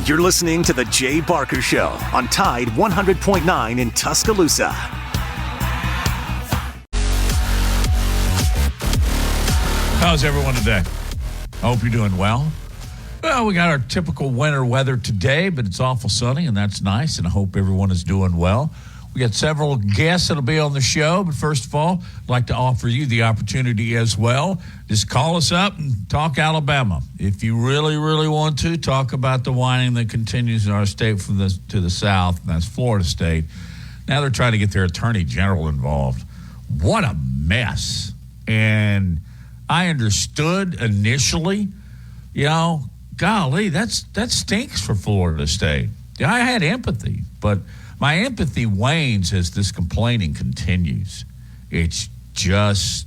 You're listening to The Jay Barker Show on Tide 100.9 in Tuscaloosa. How's everyone today? I hope you're doing well. Well, we got our typical winter weather today, but it's awful sunny, and that's nice, and I hope everyone is doing well. We got several guests that'll be on the show, but first of all, I'd like to offer you the opportunity as well. Just call us up and talk Alabama. If you really, really want to, talk about the whining that continues in our state from to the south, and that's Florida State. Now they're trying to get their attorney general involved. What a mess. And I understood initially, golly, that stinks for Florida State. I had empathy, but my empathy wanes as this complaining continues. It's just,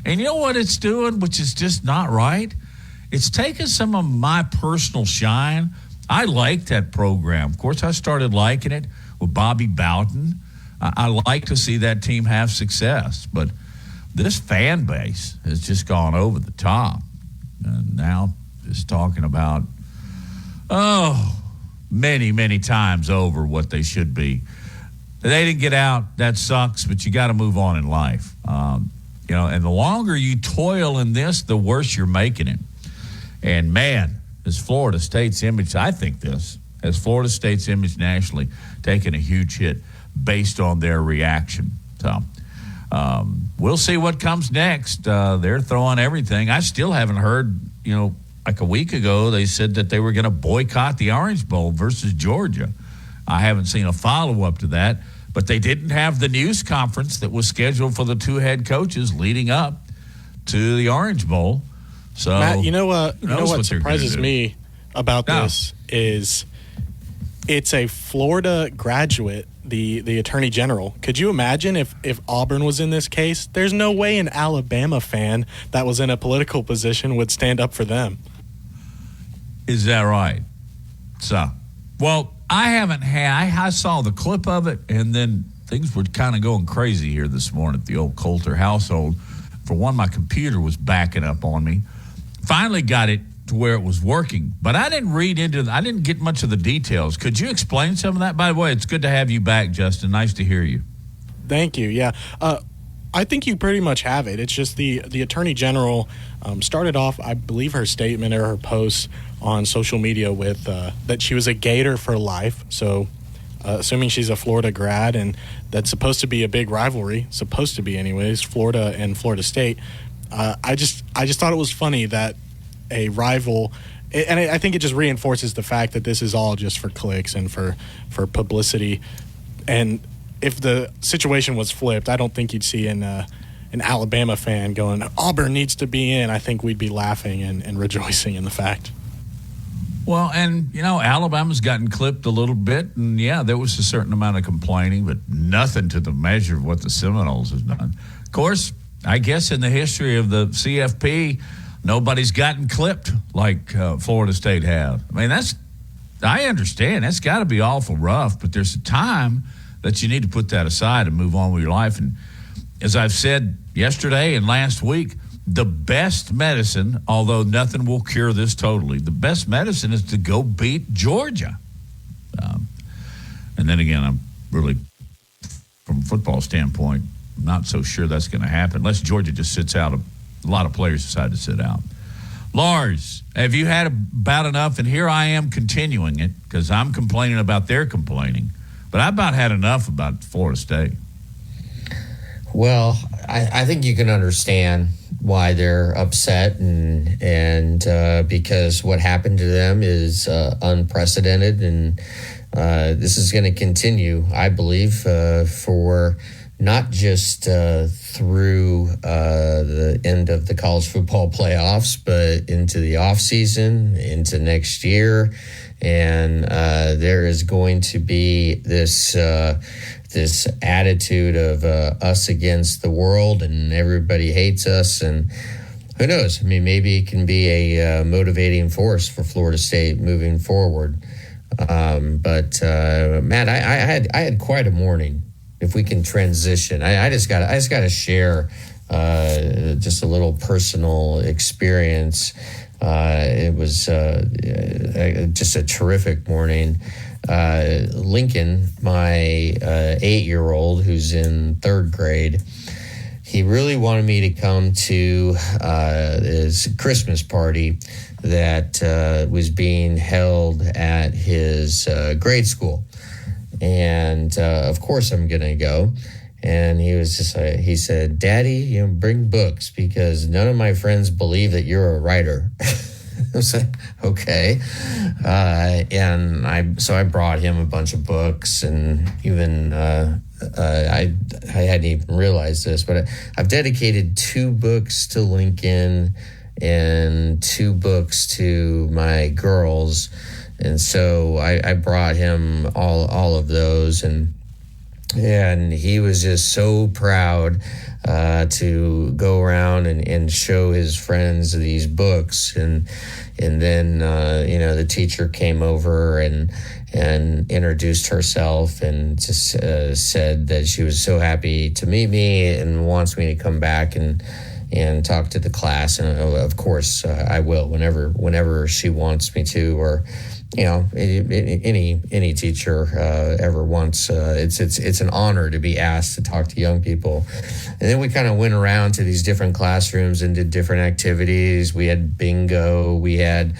and you know what it's doing, which is just not right? It's taking some of my personal shine. I liked that program. Of course, I started liking it with Bobby Bowden. I like to see that team have success, but this fan base has just gone over the top. And now just talking about, many, many times over what they should be. They didn't get out. That sucks, but you got to move on in life. And the longer you toil in this, the worse you're making it. And, man, as Florida State's image, I think this, as Florida State's image nationally, taking a huge hit based on their reaction. So we'll see what comes next. They're throwing everything. I still haven't heard, like a week ago, they said that they were going to boycott the Orange Bowl versus Georgia. I haven't seen a follow-up to that, but they didn't have the news conference that was scheduled for the two head coaches leading up to the Orange Bowl. So, Matt, you know what surprises me about this is it's a Florida graduate, the attorney general. Could you imagine if Auburn was in this case? There's no way an Alabama fan that was in a political position would stand up for them. Is that right? So, well, I saw the clip of it, and then things were kind of going crazy here this morning at the old Coulter household. For one, my computer was backing up on me. Finally got it to where it was working, but I didn't get much of the details. Could you explain some of that? By the way, it's good to have you back, Justin. Nice to hear you. Thank you. Yeah. I think you pretty much have it. It's just the Attorney General started off, I believe her statement or her post on social media with that she was a Gator for life. So assuming she's a Florida grad, and that's supposed to be a big rivalry, supposed to be anyways, Florida and Florida State. I just thought it was funny that a rival, and I think it just reinforces the fact that this is all just for clicks and for publicity. And if the situation was flipped, I don't think you'd see an Alabama fan going, Auburn needs to be in. I think we'd be laughing and rejoicing in the fact. Well, and, Alabama's gotten clipped a little bit, and, yeah, there was a certain amount of complaining, but nothing to the measure of what the Seminoles have done. Of course, I guess in the history of the CFP, nobody's gotten clipped like Florida State have. I mean, I understand. That's got to be awful rough, but there's a time that you need to put that aside and move on with your life. And as I've said yesterday and last week, the best medicine, although nothing will cure this totally, the best medicine is to go beat Georgia. And then again, I'm really, from a football standpoint, not so sure that's going to happen unless Georgia just sits out. A lot of players decide to sit out. Lars, have you had about enough? And here I am continuing it because I'm complaining about their complaining. But I about had enough about Florida State. Well, I think you can understand why they're upset and because what happened to them is unprecedented, and this is going to continue, I believe, for not just through the end of the college football playoffs, but into the offseason, into next year. And there is going to be this attitude of us against the world, and everybody hates us. And who knows? I mean, maybe it can be a motivating force for Florida State moving forward. But Matt, I had quite a morning. If we can transition, I just got to share just a little personal experience. It was just a terrific morning. Lincoln, my 8-year-old who's in 3rd grade, he really wanted me to come to his Christmas party that was being held at his grade school. And of course I'm going to go. And he was just he said, "Daddy, bring books because none of my friends believe that you're a writer." I was like, okay. And I brought him a bunch of books, and even I hadn't even realized this, but I've dedicated 2 books to Lincoln and 2 books to my girls. And so I brought him all of those, and he was just so proud to go around and show his friends these books. And then the teacher came over and introduced herself and just said that she was so happy to meet me and wants me to come back and talk to the class. And of course I will whenever she wants me to, or any teacher ever wants. It's an honor to be asked to talk to young people. And then we kind of went around to these different classrooms and did different activities. We had bingo. We had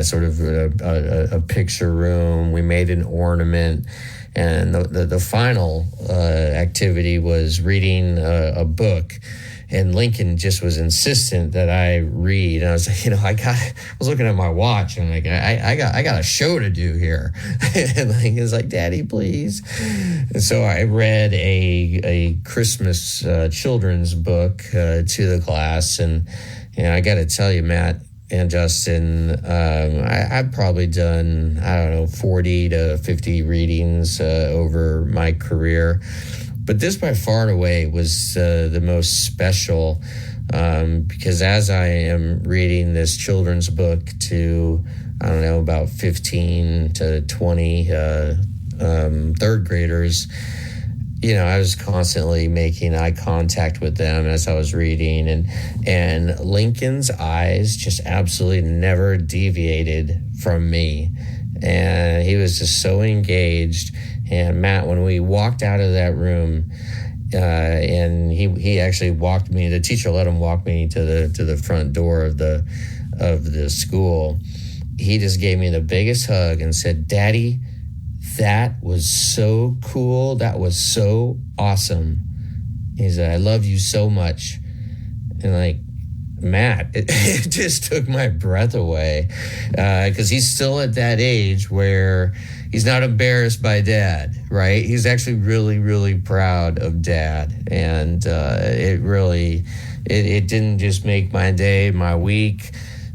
sort of a picture room. We made an ornament. And the final activity was reading a book. And Lincoln just was insistent that I read. And I was like, I was looking at my watch and I got a show to do here. And he was like, "Daddy, please." And so I read a Christmas children's book to the class. And I got to tell you, Matt and Justin, I've probably done, 40 to 50 readings over my career. But this by far and away was the most special because as I am reading this children's book to, about 15 to 20 third graders, I was constantly making eye contact with them as I was reading. And Lincoln's eyes just absolutely never deviated from me. And he was just so engaged. And Matt, when we walked out of that room, and he actually walked me, the teacher let him walk me to the front door of the school. He just gave me the biggest hug and said, "Daddy, that was so cool. That was so awesome." He said, "I love you so much." And Matt, it just took my breath away because he's still at that age where he's not embarrassed by Dad, right? He's actually really, really proud of Dad. And it really, it didn't just make my day, my week,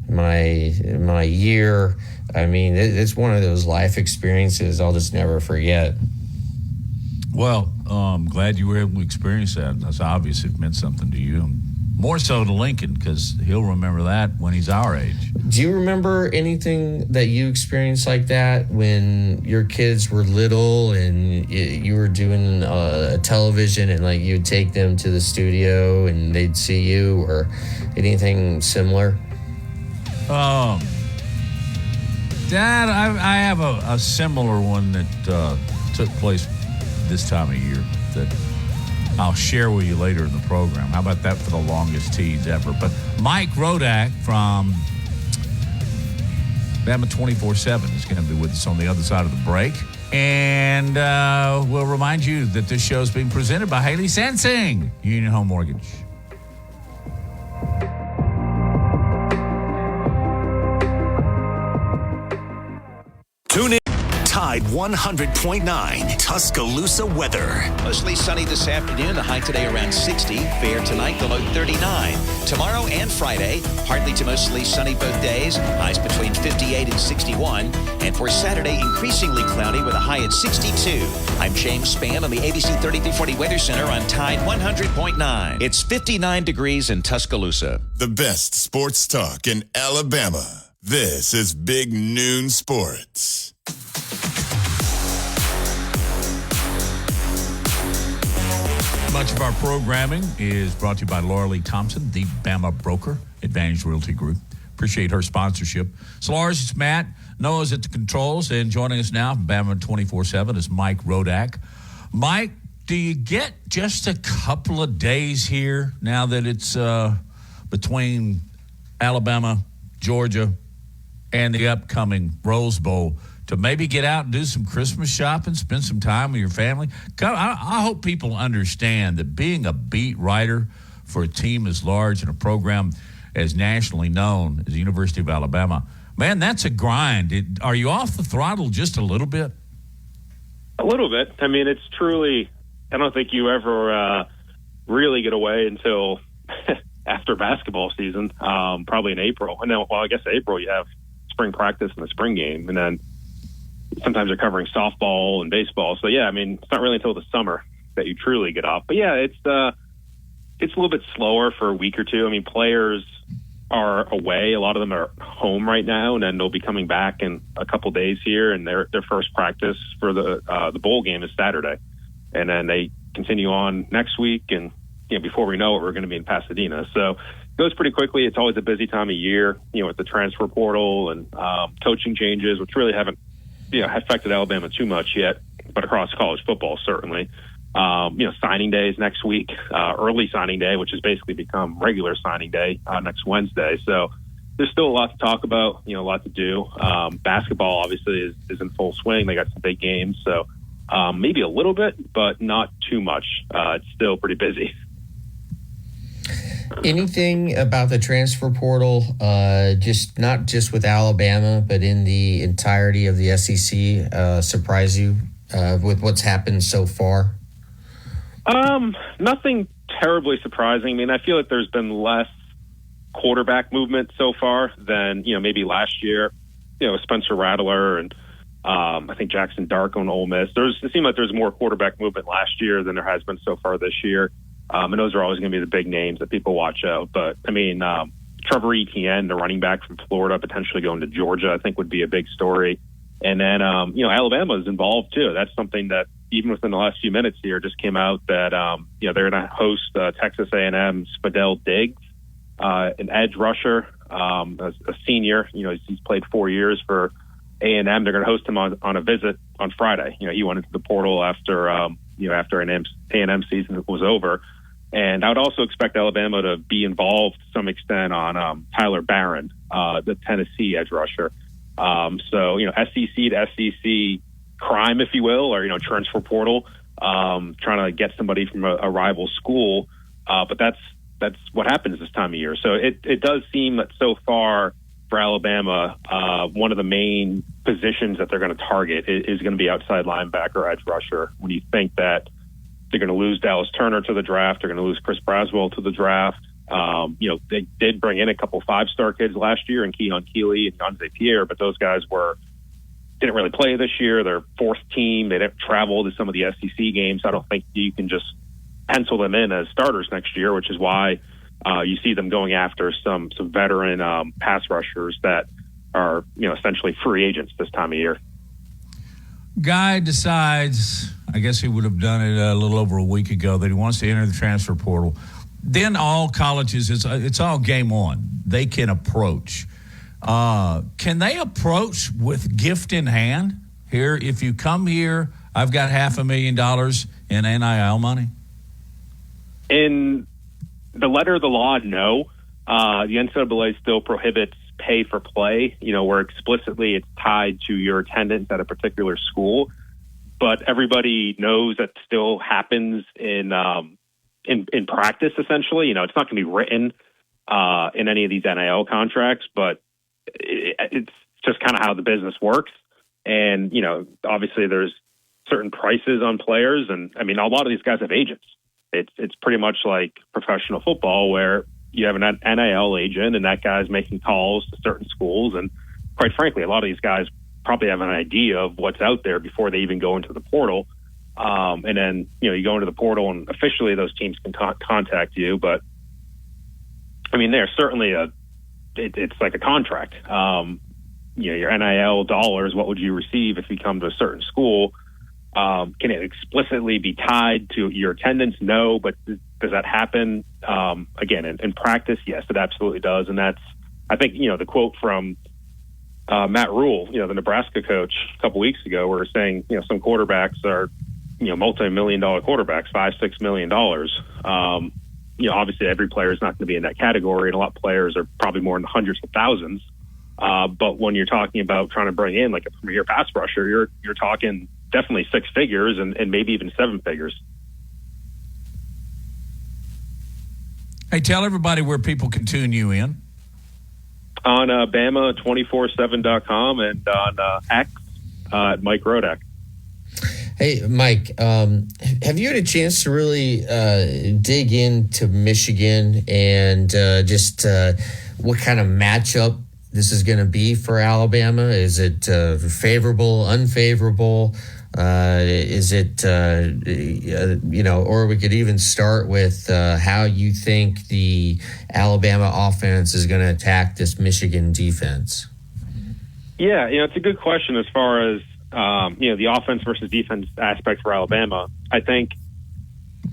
my year. I mean, it's one of those life experiences I'll just never forget. Well, I'm glad you were able to experience that. That's obvious. It meant something to you. More so to Lincoln, because he'll remember that when he's our age. Do you remember anything that you experienced like that when your kids were little and you were doing a television and you'd take them to the studio and they'd see you, or anything similar? Dad, I have a similar one that took place this time of year that I'll share with you later in the program. How about that for the longest tease ever? But Mike Rodak from Bama 24/7 is going to be with us on the other side of the break. And we'll remind you that this show is being presented by Haley Sansing, Union Home Mortgage. Tune in. Tide 100.9 Tuscaloosa weather. Mostly sunny this afternoon. The high today around 60. Fair tonight, the low 39. Tomorrow and Friday, partly to mostly sunny both days. Highs between 58 and 61. And for Saturday, increasingly cloudy with a high at 62. I'm James Spann on the ABC 3340 Weather Center on Tide 100.9. It's 59 degrees in Tuscaloosa. The best sports talk in Alabama. This is Big Noon Sports. Much of our programming is brought to you by Laura Lee Thompson, the Bama broker, Advantage Realty Group. Appreciate her sponsorship. So, Lars, it's Matt. Noah's at the controls, and joining us now from Bama 24/7 is Mike Rodak. Mike, do you get just a couple of days here now that it's between Alabama, Georgia, and the upcoming Rose Bowl to maybe get out and do some Christmas shopping, spend some time with your family? I hope people understand that being a beat writer for a team as large and a program as nationally known as the University of Alabama, man, that's a grind. Are you off the throttle just a little bit? A little bit. I mean, it's truly, I don't think you ever really get away until after basketball season, probably in April. And then, well, I guess April you have spring practice and the spring game, and then sometimes they're covering softball and baseball. So, yeah, I mean, it's not really until the summer that you truly get off. But, yeah, it's a little bit slower for a week or two. I mean, players are away. A lot of them are home right now, and then they'll be coming back in a couple days here, and their first practice for the bowl game is Saturday. And then they continue on next week, and before we know it, we're going to be in Pasadena. So it goes pretty quickly. It's always a busy time of year, with the transfer portal and coaching changes, which really haven't affected Alabama too much yet, but across college football, certainly. Signing days next week, early signing day, which has basically become regular signing day next Wednesday. So there's still a lot to talk about, a lot to do. Basketball obviously is in full swing. They got some big games. So maybe a little bit, but not too much. It's still pretty busy. Anything about the transfer portal, not just with Alabama, but in the entirety of the SEC, surprise you with what's happened so far? Nothing terribly surprising. I mean, I feel like there's been less quarterback movement so far than, maybe last year, Spencer Rattler and I think Jackson Dark on Ole Miss. It seemed like there's more quarterback movement last year than there has been so far this year. And those are always going to be the big names that people watch out. But, I mean, Trevor Etienne, the running back from Florida, potentially going to Georgia, I think would be a big story. And then, Alabama is involved, too. That's something that even within the last few minutes here just came out that, they're going to host Texas A&M's Fidel Diggs, an edge rusher, a senior. He's played 4 years for A&M. They're going to host him on a visit on Friday. He went into the portal after A&M season was over. And I would also expect Alabama to be involved to some extent on Tyler Barron, the Tennessee edge rusher. So, SEC to SEC crime, if you will, or, transfer portal, trying to get somebody from a rival school. But that's what happens this time of year. So it does seem that so far for Alabama, one of the main positions that they're going to target is going to be outside linebacker, edge rusher. When you think that they're going to lose Dallas Turner to the draft, they're going to lose Chris Braswell to the draft. They did bring in a couple 5-star kids last year, and Keon Keeley and Yonze Pierre, but those guys didn't really play this year. They're fourth team. They didn't travel to some of the SEC games. I don't think you can just pencil them in as starters next year, which is why you see them going after some veteran pass rushers that are essentially free agents this time of year. Guy decides, I guess he would have done it a little over a week ago, that he wants to enter the transfer portal. Then all colleges, it's all game on. They can approach. Can they approach with gift in hand? Here, if you come here, I've got $500,000 in NIL money. In the letter of the law, no. The NCAA still prohibits pay for play, where explicitly it's tied to your attendance at a particular school. But everybody knows that still happens in practice, essentially. It's not going to be written in any of these NIL contracts, but it's just kind of how the business works. And, obviously there's certain prices on players. And I mean, a lot of these guys have agents. It's pretty much like professional football where you have an NIL agent and that guy's making calls to certain schools. And quite frankly, a lot of these guys probably have an idea of what's out there before they even go into the portal. And then, you go into the portal and officially those teams can contact you. But I mean, there's certainly it's like a contract. Your NIL dollars, what would you receive if you come to a certain school? Can it explicitly be tied to your attendance? No, but does that happen? Again, in practice, yes, it absolutely does. And that's, I think, the quote from Matt Rule, the Nebraska coach a couple weeks ago, where saying, some quarterbacks are, multi-million-dollar quarterbacks, $5-6 million. Obviously every player is not going to be in that category, and a lot of players are probably more in the hundreds of thousands. But when you're talking about trying to bring in like a premier pass rusher, you're talking definitely six figures and maybe even seven figures. Hey, tell everybody where people can tune you in. On Bama247.com and on X at Mike Rodak. Hey, Mike, have you had a chance to really dig into Michigan and just what kind of matchup this is going to be for Alabama? Is it favorable, unfavorable? Is it, or we could even start with how you think the Alabama offense is going to attack this Michigan defense? Yeah, it's a good question as far as, the offense versus defense aspect for Alabama. I think,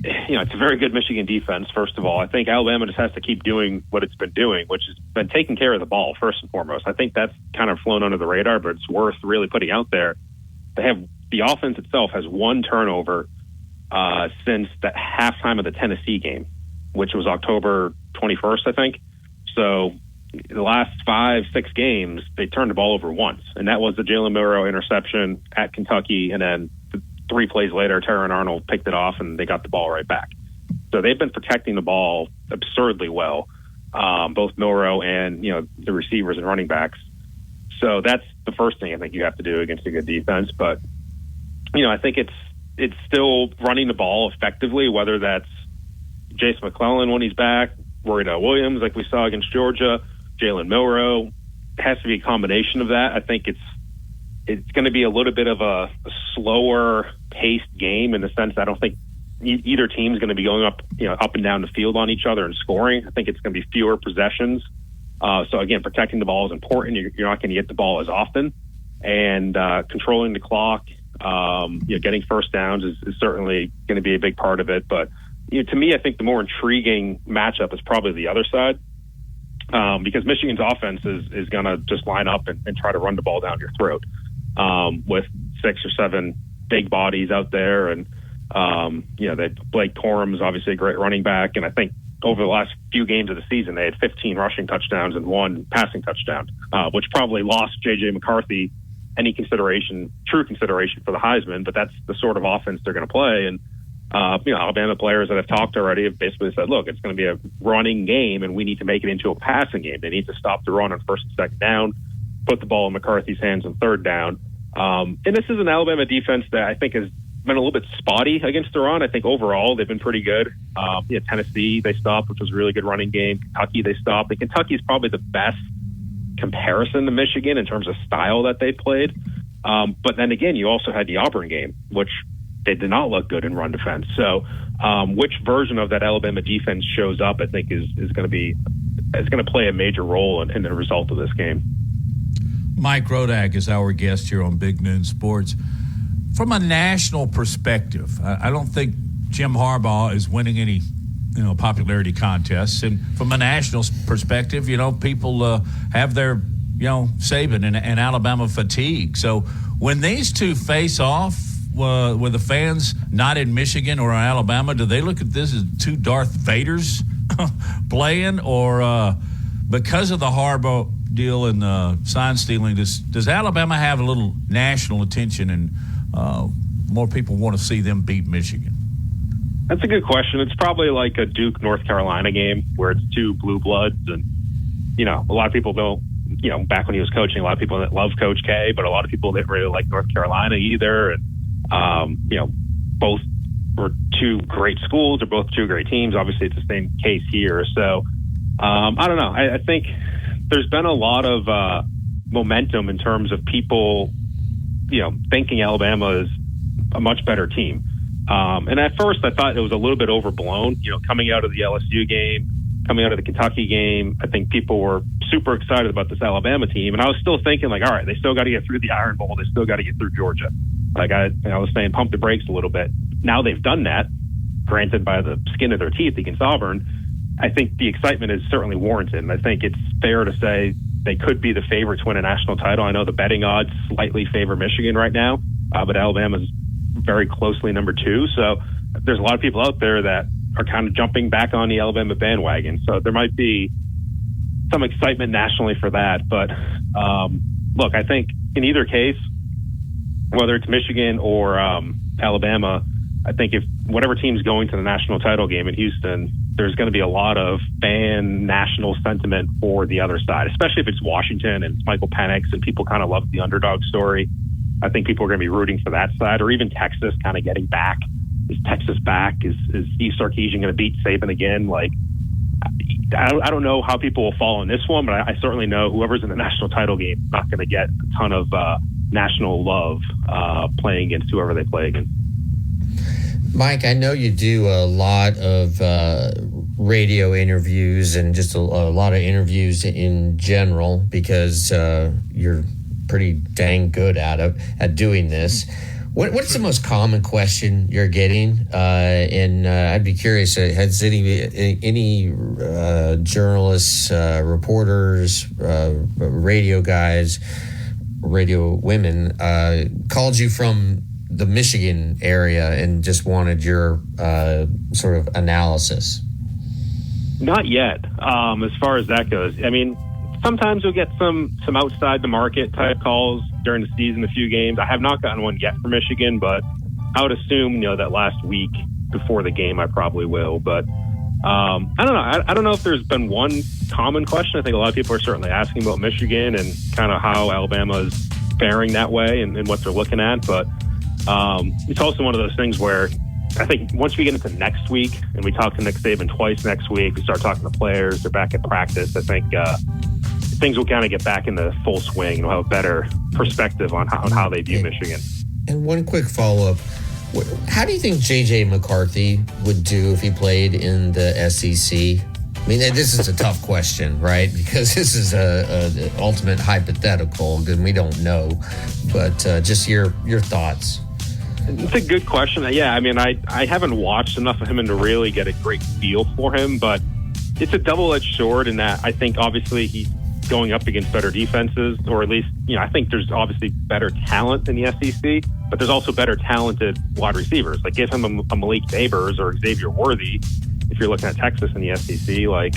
it's a very good Michigan defense, first of all. I think Alabama just has to keep doing what it's been doing, which has been taking care of the ball, first and foremost. I think that's kind of flown under the radar, but it's worth really putting out there. The offense itself has one turnover since the halftime of the Tennessee game, which was October 21st, I think. So the last 5-6 games, they turned the ball over once, and that was the Jalen Milroe interception at Kentucky, and then 3 plays later, Terran Arnold picked it off, and they got the ball right back. So they've been protecting the ball absurdly well, both Milroe and the receivers and running backs. So that's the first thing I think you have to do against a good defense. But I think it's still running the ball effectively, whether that's Jason McClellan when he's back, Roydell Williams like we saw against Georgia, Jalen Milroe. It has to be a combination of that. I think it's going to be a little bit of a slower paced game in the sense that I don't think either team is going to be going up and down the field on each other and scoring. I think it's going to be fewer possessions. So again, protecting the ball is important. You're not going to get the ball as often, and controlling the clock, getting first downs is certainly going to be a big part of it. But to me, I think the more intriguing matchup is probably the other side, because Michigan's offense is going to just line up and try to run the ball down your throat with 6 or 7 big bodies out there, and that Blake Corum is obviously a great running back, and I think over the last few games of the season, they had 15 rushing touchdowns and 1 passing touchdown, which probably lost J.J. McCarthy any true consideration for the Heisman, but that's the sort of offense they're going to play. And, Alabama players that have talked already have basically said, look, it's going to be a running game, and we need to make it into a passing game. They need to stop the run on first and second down, put the ball in McCarthy's hands on third down. And this is an Alabama defense that I think has been a little bit spotty against the run. I think overall they've been pretty good. Tennessee, they stopped, which was a really good running game. Kentucky, they stopped. And Kentucky is probably the best comparison to Michigan in terms of style that they played. But then again, you also had the Auburn game, which they did not look good in run defense. So which version of that Alabama defense shows up, I think is going to play a major role in the result of this game. Mike Rodak is our guest here on Big Noon Sports. From a national perspective, I don't think Jim Harbaugh is winning any, popularity contests. And from a national perspective, people have their, Saban and Alabama fatigue. So when these two face off with the fans not in Michigan or Alabama, do they look at this as two Darth Vaders playing, or because of the Harbaugh deal and sign stealing, does Alabama have a little national attention and more people want to see them beat Michigan? That's a good question. It's probably like a Duke North Carolina game where it's two blue bloods, and a lot of people don't. Back when he was coaching, a lot of people that love Coach K, but a lot of people didn't really like North Carolina either. And both were two great schools, or both two great teams. Obviously, it's the same case here. So I don't know. I think there's been a lot of momentum in terms of people, thinking Alabama is a much better team. And at first I thought it was a little bit overblown, coming out of the LSU game, coming out of the Kentucky game. I think people were super excited about this Alabama team. And I was still thinking all right, they still got to get through the Iron Bowl. They still got to get through Georgia. Like I was saying, pump the brakes a little bit. Now they've done that, granted by the skin of their teeth against Auburn. I think the excitement is certainly warranted. And I think it's fair to say they could be the favorite to win a national title. I know the betting odds slightly favor Michigan right now, but Alabama's very closely number 2. So there's a lot of people out there that are kind of jumping back on the Alabama bandwagon. So there might be some excitement nationally for that. But look, I think in either case, whether it's Michigan or Alabama, I think if whatever team's going to the national title game in Houston, there's going to be a lot of fan national sentiment for the other side, especially if it's Washington and it's Michael Penix and people kind of love the underdog story. I think people are going to be rooting for that side, or even Texas kind of getting back. Is Texas back? Is Steve Sarkisian going to beat Saban again? Like, I don't know how people will fall in this one, but I certainly know whoever's in the national title game is not going to get a ton of national love playing against whoever they play against. Mike, I know you do a lot of radio interviews and just a lot of interviews in general because you're pretty dang good at doing this. What's the most common question you're getting? And I'd be curious, has any journalists, reporters, radio guys, radio women called you from the Michigan area and just wanted your sort of analysis? Not yet. As far as that goes, I mean, sometimes we'll get some outside the market type calls during the season, a few games. I have not gotten one yet for Michigan, but I would assume, that last week before the game, I probably will. But I don't know. I don't know if there's been one common question. I think a lot of people are certainly asking about Michigan and kind of how Alabama is faring that way and what they're looking at. But it's also one of those things where I think once we get into next week and we talk to Nick Saban twice next week, we start talking to players, they're back at practice. I think things will kind of get back into full swing and we'll have a better perspective on how they view Michigan. And one quick follow-up. How do you think J.J. McCarthy would do if he played in the SEC? I mean, this is a tough question, right? Because this is a ultimate hypothetical because we don't know. But just your thoughts. It's a good question. Yeah, I mean, I haven't watched enough of him to really get a great feel for him, but it's a double-edged sword in that I think obviously he's going up against better defenses, or at least, I think there's obviously better talent in the SEC, but there's also better talented wide receivers. Like give him a Malik Nabers or Xavier Worthy, if you're looking at Texas in the SEC, like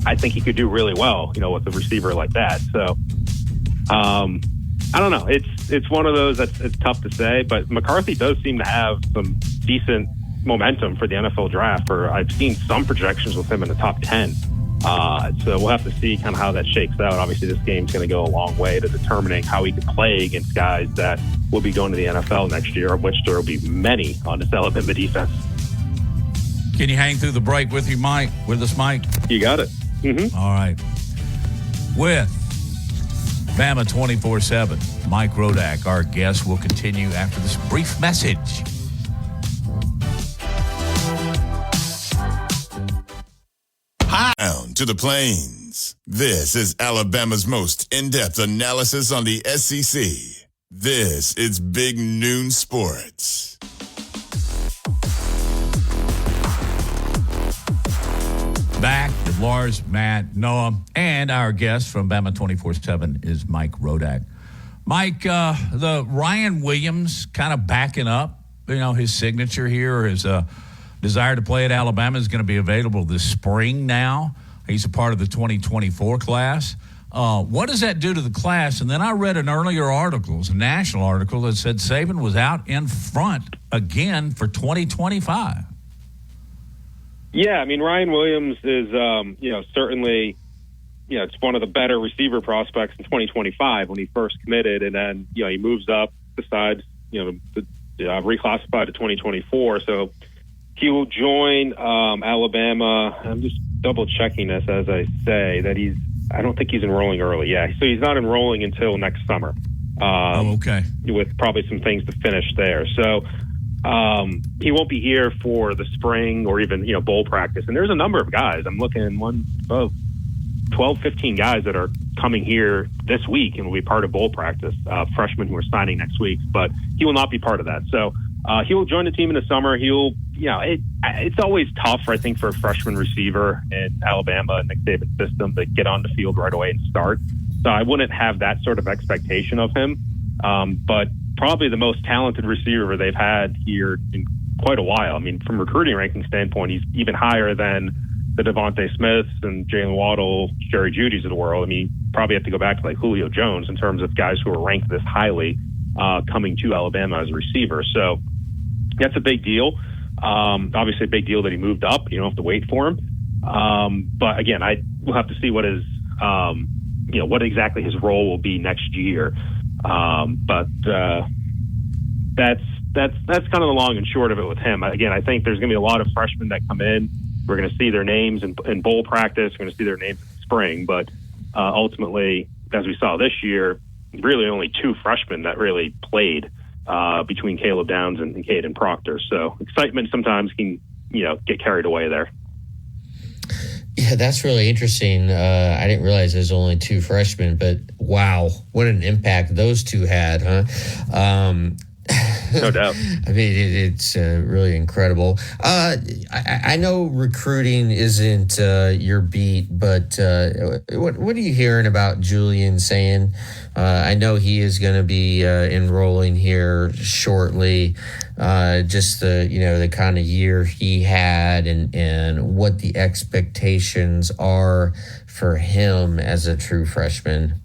I think he could do really well, with a receiver like that. So, I don't know. It's one of those that's it's tough to say, but McCarthy does seem to have some decent momentum for the NFL draft. I've seen some projections with him in the top 10. So we'll have to see kind of how that shakes out. Obviously, this game's going to go a long way to determining how he can play against guys that will be going to the NFL next year, of which there will be many on this Alabama defense. Can you hang through the break with us, Mike? You got it. Mm-hmm. All right. With Bama 24/7, Mike Rodak, our guest, will continue after this brief message. Down to the Plains. This is Alabama's most in-depth analysis on the SEC. This is Big Noon Sports. Back with Lars, Matt, Noah, and our guest from Bama 24/7 is Mike Rodak. Mike, the Ryan Williams kind of backing up, his signature here, or his desire to play at Alabama is going to be available this spring now. He's a part of the 2024 class. What does that do to the class? And then I read an earlier article, a national article, that said Saban was out in front again for 2025. Yeah, I mean, Ryan Williams is, certainly, it's one of the better receiver prospects in 2025 when he first committed. And then, he moves up, decides, reclassified to 2024. So he will join Alabama. I'm just double checking this as I say that I don't think he's enrolling early. Yeah, so he's not enrolling until next summer. Okay. With probably some things to finish there. So he won't be here for the spring or even, bowl practice. And there's a number of guys. I'm looking 12, 15 guys that are coming here this week and will be part of bowl practice, freshmen who are signing next week, but he will not be part of that. So he will join the team in the summer. It's always tough, I think, for a freshman receiver in Alabama and Nick Saban's system to get on the field right away and start. So I wouldn't have that sort of expectation of him. But probably the most talented receiver they've had here in quite a while. I mean, from recruiting ranking standpoint, he's even higher than the Devontae Smiths and Jalen Waddle, Jerry Jeudy's of the world. I mean, probably have to go back to like Julio Jones in terms of guys who are ranked this highly coming to Alabama as a receiver. So that's a big deal. Obviously a big deal that he moved up. You don't have to wait for him. But again, we'll have to see what exactly his role will be next year. But that's kind of the long and short of it with him. Again, I think there's going to be a lot of freshmen that come in. We're going to see their names in bowl practice. We're going to see their names in spring. But ultimately, as we saw this year, really only 2 freshmen that really played between Caleb Downs and Caden Proctor. So excitement sometimes can, get carried away there. Yeah, that's really interesting. I didn't realize there's only 2 freshmen, but wow, what an impact those 2 had, huh? No doubt. I mean, it's really incredible. I know recruiting isn't your beat, but what are you hearing about Julian Sayin? I know he is going to be enrolling here shortly. Just the kind of year he had and what the expectations are for him as a true freshman.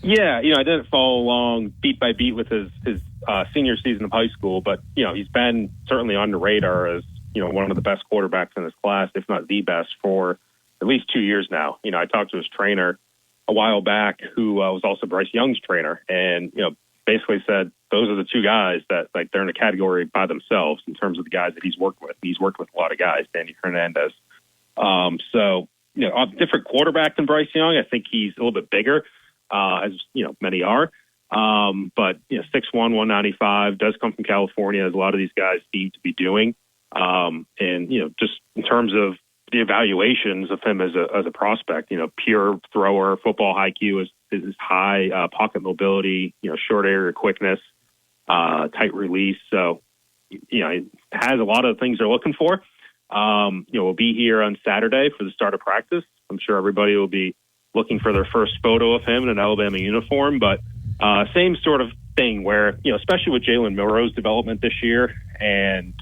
Yeah, I didn't follow along beat by beat with his senior season of high school, but he's been certainly on the radar as one of the best quarterbacks in his class, if not the best, for at least 2 years now. I talked to his trainer a while back, who was also Bryce Young's trainer, and basically said those are the 2 guys that they're in a category by themselves in terms of the guys that he's worked with. He's worked with a lot of guys, Danny Hernandez. So a different quarterback than Bryce Young. I think he's a little bit bigger. As many are, but 6'1", 195 does come from California, as a lot of these guys seem to be doing. And just in terms of the evaluations of him as a prospect, pure thrower, football IQ is high, pocket mobility, short area quickness, tight release. So it has a lot of things they're looking for. We'll be here on Saturday for the start of practice. I'm sure everybody will be looking for their first photo of him in an Alabama uniform, but same sort of thing where, especially with Jalen Milroe's development this year, and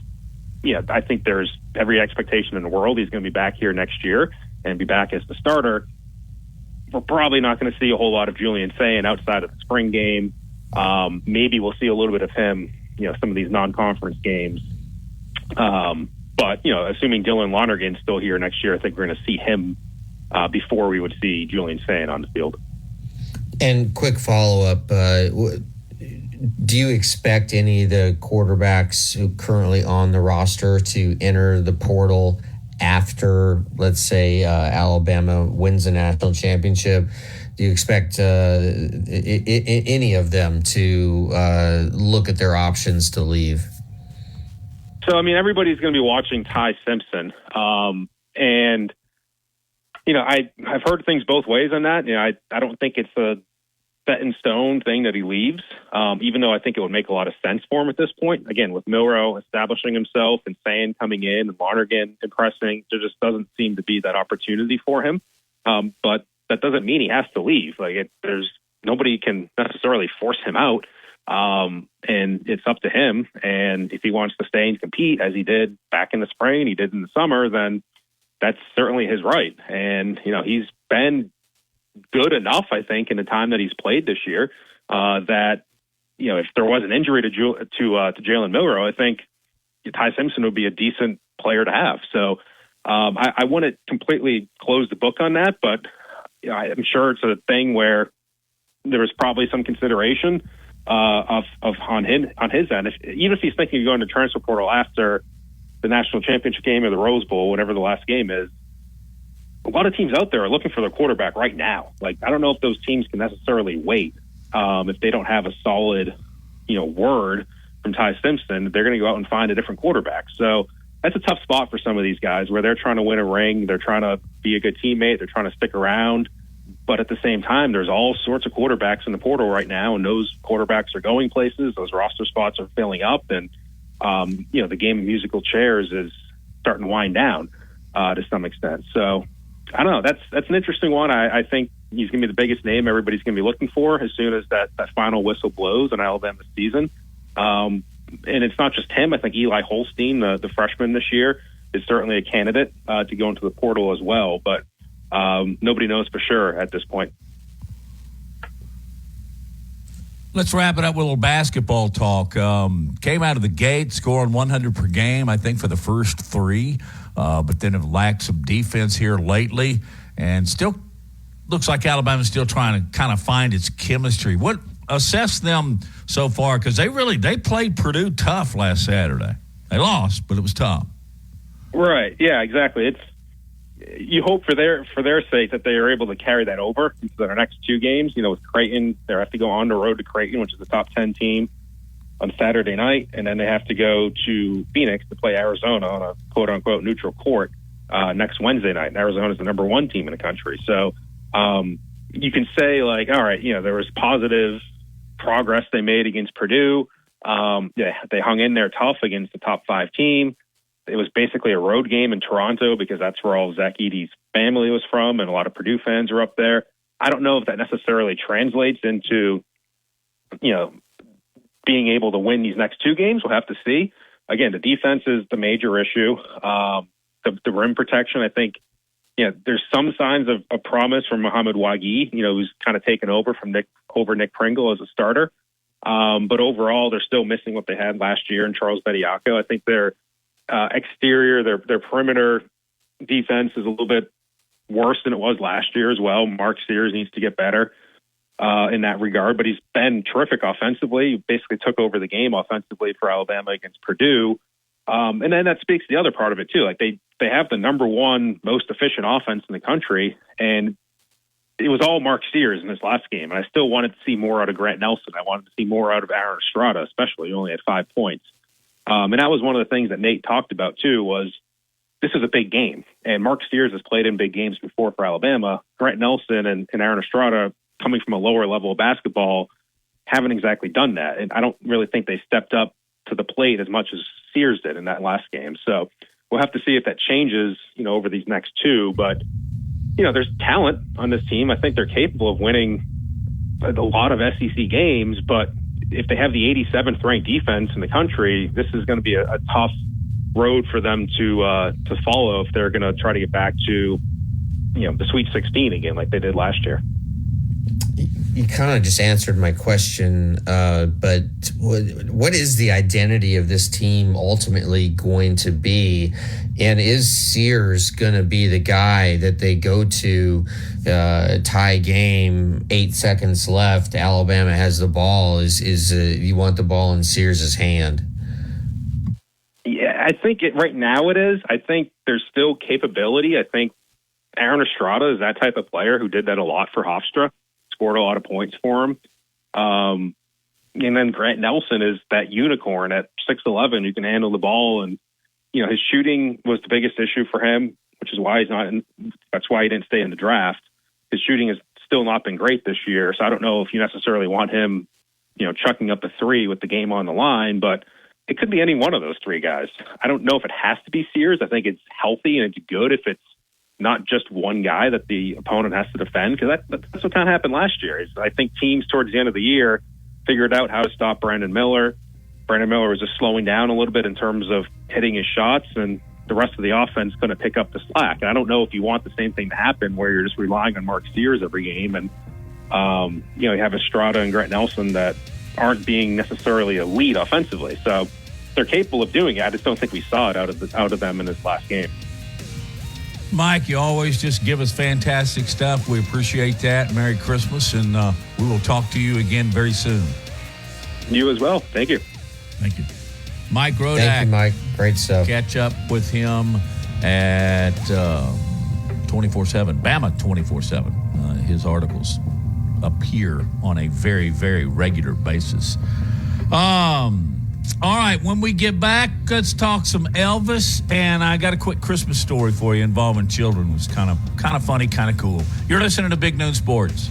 I think there's every expectation in the world he's going to be back here next year and be back as the starter. We're probably not going to see a whole lot of Julian Sayin outside of the spring game. Maybe we'll see a little bit of him, some of these non-conference games. But assuming Dylan Lonergan's still here next year, I think we're going to see him before we would see Julian Sayin on the field. And quick follow-up, do you expect any of the quarterbacks who currently on the roster to enter the portal after, let's say, Alabama wins the national championship? Do you expect any of them to look at their options to leave? So, everybody's going to be watching Ty Simpson. And I've heard things both ways on that. I don't think it's a set in stone thing that he leaves, even though I think it would make a lot of sense for him at this point. Again, with Milroe establishing himself and Sayin coming in and Lonergan impressing, there just doesn't seem to be that opportunity for him. But that doesn't mean he has to leave. There's nobody can necessarily force him out, and it's up to him. And if he wants to stay and compete, as he did back in the spring, he did in the summer, then that's certainly his right. And, he's been good enough, I think, in the time that he's played this year, that, if there was an injury to Jalen Milroe, I think Ty Simpson would be a decent player to have. So I wouldn't completely close the book on that, but I'm sure it's a thing where there was probably some consideration on his end. Even if he's thinking of going to transfer portal after the national championship game or the Rose Bowl, whatever the last game is, a lot of teams out there are looking for their quarterback right now. I don't know if those teams can necessarily wait if they don't have a solid, word from Ty Simpson. They're going to go out and find a different quarterback. So that's a tough spot for some of these guys where they're trying to win a ring. They're trying to be a good teammate. They're trying to stick around. But at the same time, there's all sorts of quarterbacks in the portal right now, and those quarterbacks are going places. Those roster spots are filling up, and the game of musical chairs is starting to wind down to some extent. So I don't know. That's an interesting one. I think he's going to be the biggest name everybody's going to be looking for as soon as that final whistle blows in Alabama's season. And it's not just him. I think Eli Holstein, the freshman this year, is certainly a candidate to go into the portal as well. But nobody knows for sure at this point. Let's wrap it up with a little basketball talk. Came out of the gate scoring 100 per game, I think, for the first three, but then have lacked some defense here lately, and still looks like Alabama's still trying to kind of find its chemistry. What assess them so far? Because they played Purdue tough last Saturday. They lost, but it was tough. Right. Yeah. Exactly. You hope for their sake that they are able to carry that over into their next two games. With Creighton, they have to go on the road to Creighton, which is a top 10 team, on Saturday night, and then they have to go to Phoenix to play Arizona on a quote unquote neutral court next Wednesday night. And Arizona is the number one team in the country. So you can say all right, there was positive progress they made against Purdue. They hung in there tough against the top 5 team. It was basically a road game in Toronto because that's where all Zach Edey's family was from, and a lot of Purdue fans are up there. I don't know if that necessarily translates into, being able to win these next two games. We'll have to see. Again, the defense is the major issue. The rim protection, I think, there's some signs of promise from Muhammad Wagi, who's kind of taken over from Nick Pringle as a starter. But overall, they're still missing what they had last year in Charles Bediako. I think they're exterior, their perimeter defense is a little bit worse than it was last year as well. Mark Sears needs to get better in that regard, but he's been terrific offensively. He basically took over the game offensively for Alabama against Purdue. And then that speaks to the other part of it too. They have the number one most efficient offense in the country, and it was all Mark Sears in this last game. And I still wanted to see more out of Grant Nelson. I wanted to see more out of Aaron Estrada, especially. He only had 5 points. And that was one of the things that Nate talked about, too, was this is a big game. And Mark Sears has played in big games before for Alabama. Grant Nelson and Aaron Estrada, coming from a lower level of basketball, haven't exactly done that. And I don't really think they stepped up to the plate as much as Sears did in that last game. So we'll have to see if that changes, over these next two. But, there's talent on this team. I think they're capable of winning a lot of SEC games, but if they have the 87th ranked defense in the country, this is going to be a tough road for them to follow if they're going to try to get back to, the Sweet 16 again, like they did last year. You kind of just answered my question, but what is the identity of this team ultimately going to be? And is Sears going to be the guy that they go to tie game, 8 seconds left, Alabama has the ball? Is you want the ball in Sears' hand? Yeah, I think right now it is. I think there's still capability. I think Aaron Estrada is that type of player who did that a lot for Hofstra. Scored a lot of points for him. And then Grant Nelson is that unicorn at 6'11" who can handle the ball. And, his shooting was the biggest issue for him, which is why that's why he didn't stay in the draft. His shooting has still not been great this year. So I don't know if you necessarily want him, chucking up a three with the game on the line, but it could be any one of those three guys. I don't know if it has to be Sears. I think it's healthy and it's good if it's not just one guy that the opponent has to defend, because that's what kind of happened last year. I think teams towards the end of the year figured out how to stop Brandon Miller. Brandon Miller was just slowing down a little bit in terms of hitting his shots, and the rest of the offense going to pick up the slack. And I don't know if you want the same thing to happen where you're just relying on Mark Sears every game, and you have Estrada and Grant Nelson that aren't being necessarily elite offensively. So they're capable of doing it. I just don't think we saw it out of them in this last game. Mike, you always just give us fantastic stuff. We appreciate that. Merry Christmas, and we will talk to you again very soon. You as well. Thank you. Thank you. Mike Rodak. Thank you, Mike. Great stuff. Catch up with him at 24/7, Bama 24/7. His articles appear on a very, very regular basis. All right, when we get back, let's talk some Elvis, and I got a quick Christmas story for you involving children. It was kind of funny, kind of cool. You're listening to Big Noon Sports.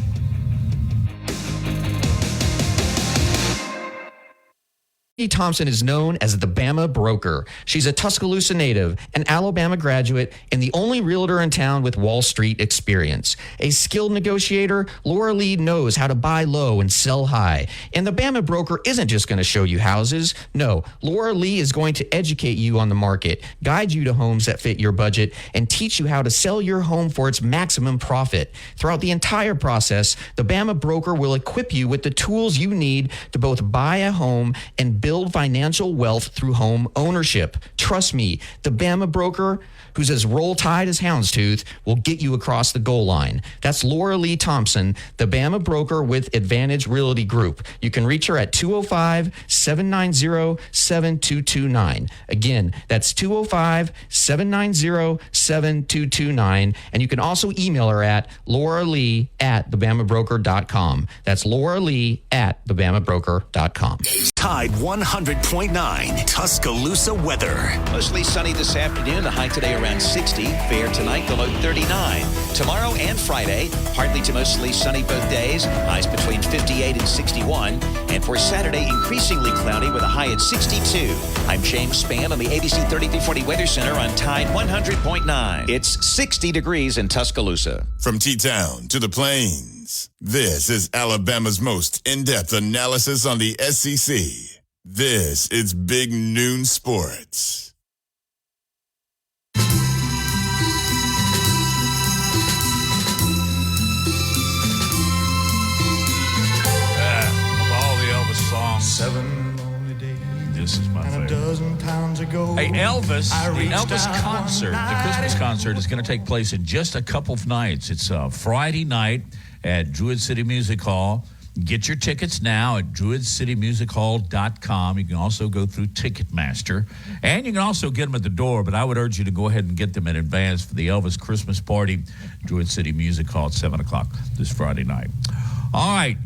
Thompson is known as the Bama Broker. She's a Tuscaloosa native, an Alabama graduate, and the only realtor in town with Wall Street experience. A skilled negotiator, Laura Lee knows how to buy low and sell high. And the Bama Broker isn't just going to show you houses. No, Laura Lee is going to educate you on the market, guide you to homes that fit your budget, and teach you how to sell your home for its maximum profit. Throughout the entire process, the Bama Broker will equip you with the tools you need to both buy a home and build financial wealth through home ownership. Trust me, the Bama Broker, who's as roll tide as houndstooth, will get you across the goal line. That's Laura Lee Thompson, the Bama Broker with Advantage Realty Group. You can reach her at 205-790-7229. Again, that's 205-790-7229. And you can also email her at lauralee@thebamabroker.com. That's lauralee@thebamabroker.com. Tide 100.9 Tuscaloosa weather. Mostly sunny this afternoon. The high today around 60. Fair tonight, the low 39. Tomorrow and Friday, partly to mostly sunny both days. Highs between 58 and 61. And for Saturday, increasingly cloudy with a high at 62. I'm James Spann on the ABC 3340 Weather Center on Tide 100.9. It's 60 degrees in Tuscaloosa. From T-Town to the Plains, this is Alabama's most in-depth analysis on the SEC. This is Big Noon Sports. Of all the Elvis songs, 7 lonely days. this is my And a favorite. dozen pounds ago. Hey, Elvis, I the reached Elvis out concert, one the night. Christmas concert is going to take place in just a couple of nights. It's Friday night at Druid City Music Hall. Get your tickets now at druidcitymusichall.com. You can also go through Ticketmaster. And you can also get them at the door, but I would urge you to go ahead and get them in advance for the Elvis Christmas party, Druid City Music Hall at 7 o'clock this Friday night. All right,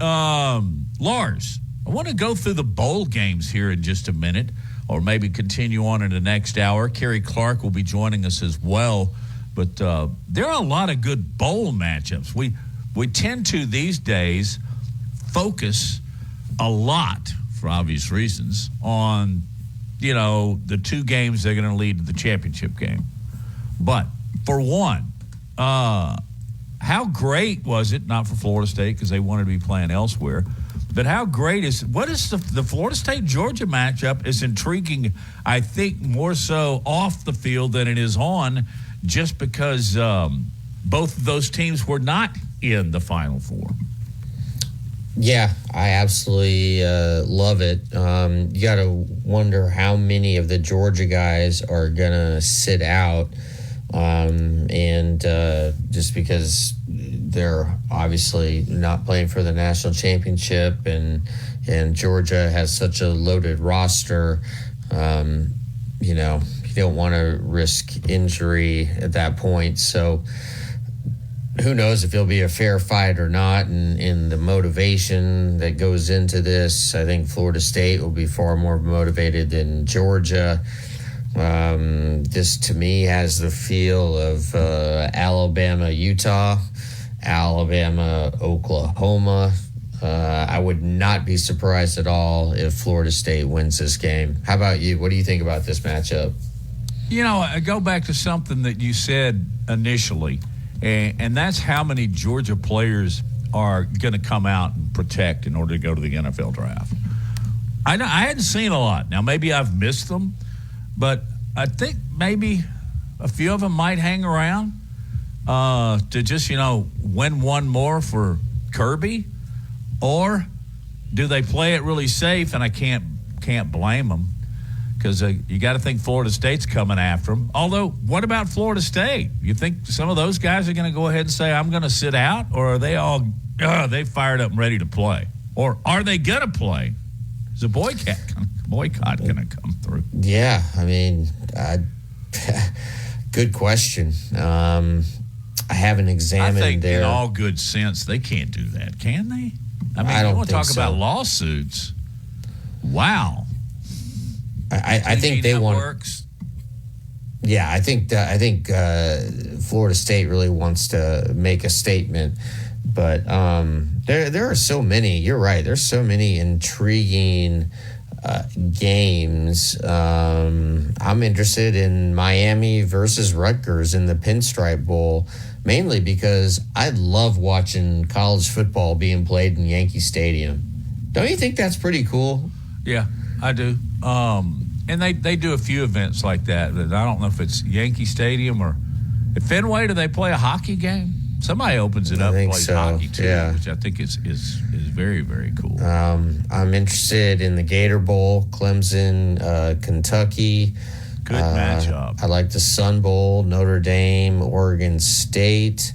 Lars, I want to go through the bowl games here in just a minute, or maybe continue on in the next hour. Kerry Clark will be joining us as well. But there are a lot of good bowl matchups. We tend to, these days, focus a lot, for obvious reasons, on, the two games that are going to lead to the championship game. But for one, how great was it, not for Florida State because they wanted to be playing elsewhere, but how great what is the Florida State-Georgia matchup is intriguing, I think, more so off the field than it is on, just because both of those teams were not in the Final Four. Yeah, I absolutely love it. You got to wonder how many of the Georgia guys are going to sit out. And just because they're obviously not playing for the national championship and Georgia has such a loaded roster, you don't want to risk injury at that point. So who knows if it'll be a fair fight or not, and the motivation that goes into this. I think Florida State will be far more motivated than Georgia. This, to me, has the feel of Alabama, Utah, Alabama, Oklahoma. I would not be surprised at all if Florida State wins this game. How about you? What do you think about this matchup? I go back to something that you said initially. And that's how many Georgia players are going to come out and protect in order to go to the NFL draft. I hadn't seen a lot. Now, maybe I've missed them, but I think maybe a few of them might hang around to just, win one more for Kirby. Or do they play it really safe? And I can't blame them. Because you got to think Florida State's coming after them. Although, what about Florida State? You think some of those guys are going to go ahead and say, I'm going to sit out? Or are they all, they fired up and ready to play? Or are they going to play? Is a boycott going to come through? Yeah, I mean, good question. I haven't examined I think their... in all good sense, they can't do that, can they? I mean, I don't you want to think talk so. about lawsuits. Wow. I think they want. Works. Yeah, I think Florida State really wants to make a statement, but there are so many. You're right. There's so many intriguing games. I'm interested in Miami versus Rutgers in the Pinstripe Bowl, mainly because I love watching college football being played in Yankee Stadium. Don't you think that's pretty cool? Yeah, I do. And they do a few events like that. But I don't know if it's Yankee Stadium or at Fenway. Do they play a hockey game? Somebody opens it up and plays hockey too, which I think is very, very cool. I'm interested in the Gator Bowl, Clemson, Kentucky. Good matchup. I like the Sun Bowl, Notre Dame, Oregon State,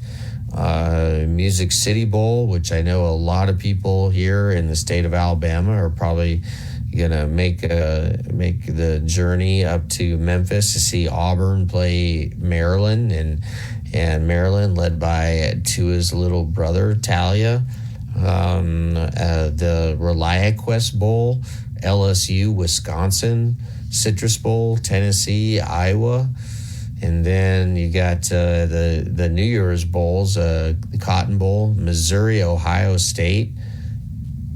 Music City Bowl, which I know a lot of people here in the state of Alabama are probably gonna make the journey up to Memphis to see Auburn play Maryland, and Maryland led by Tua's little brother Talia. The ReliaQuest Bowl, LSU, Wisconsin, Citrus Bowl, Tennessee, Iowa, and then you got the New Year's Bowls, the Cotton Bowl, Missouri, Ohio State.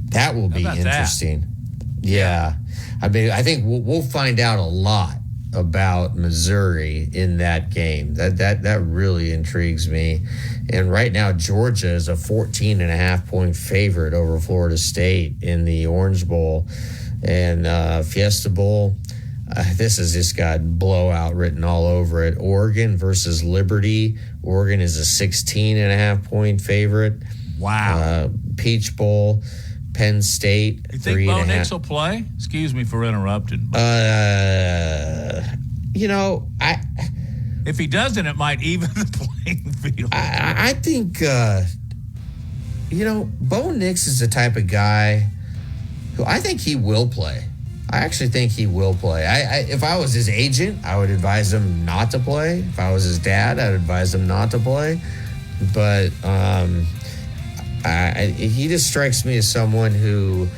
That will be interesting. That? Yeah. I mean, I think we'll find out a lot about Missouri in that game. That really intrigues me. And right now, Georgia is a 14.5-point favorite over Florida State in the Orange Bowl. And Fiesta Bowl, this has just got blowout written all over it. Oregon versus Liberty. Oregon is a 16.5-point favorite. Wow. Peach Bowl, Penn State. You think Bo Nix will play? Excuse me for interrupting. If he doesn't, it might even the playing field. I think, Bo Nix is the type of guy who I think he will play. I actually think he will play. If I was his agent, I would advise him not to play. If I was his dad, I'd advise him not to play. But he just strikes me as someone who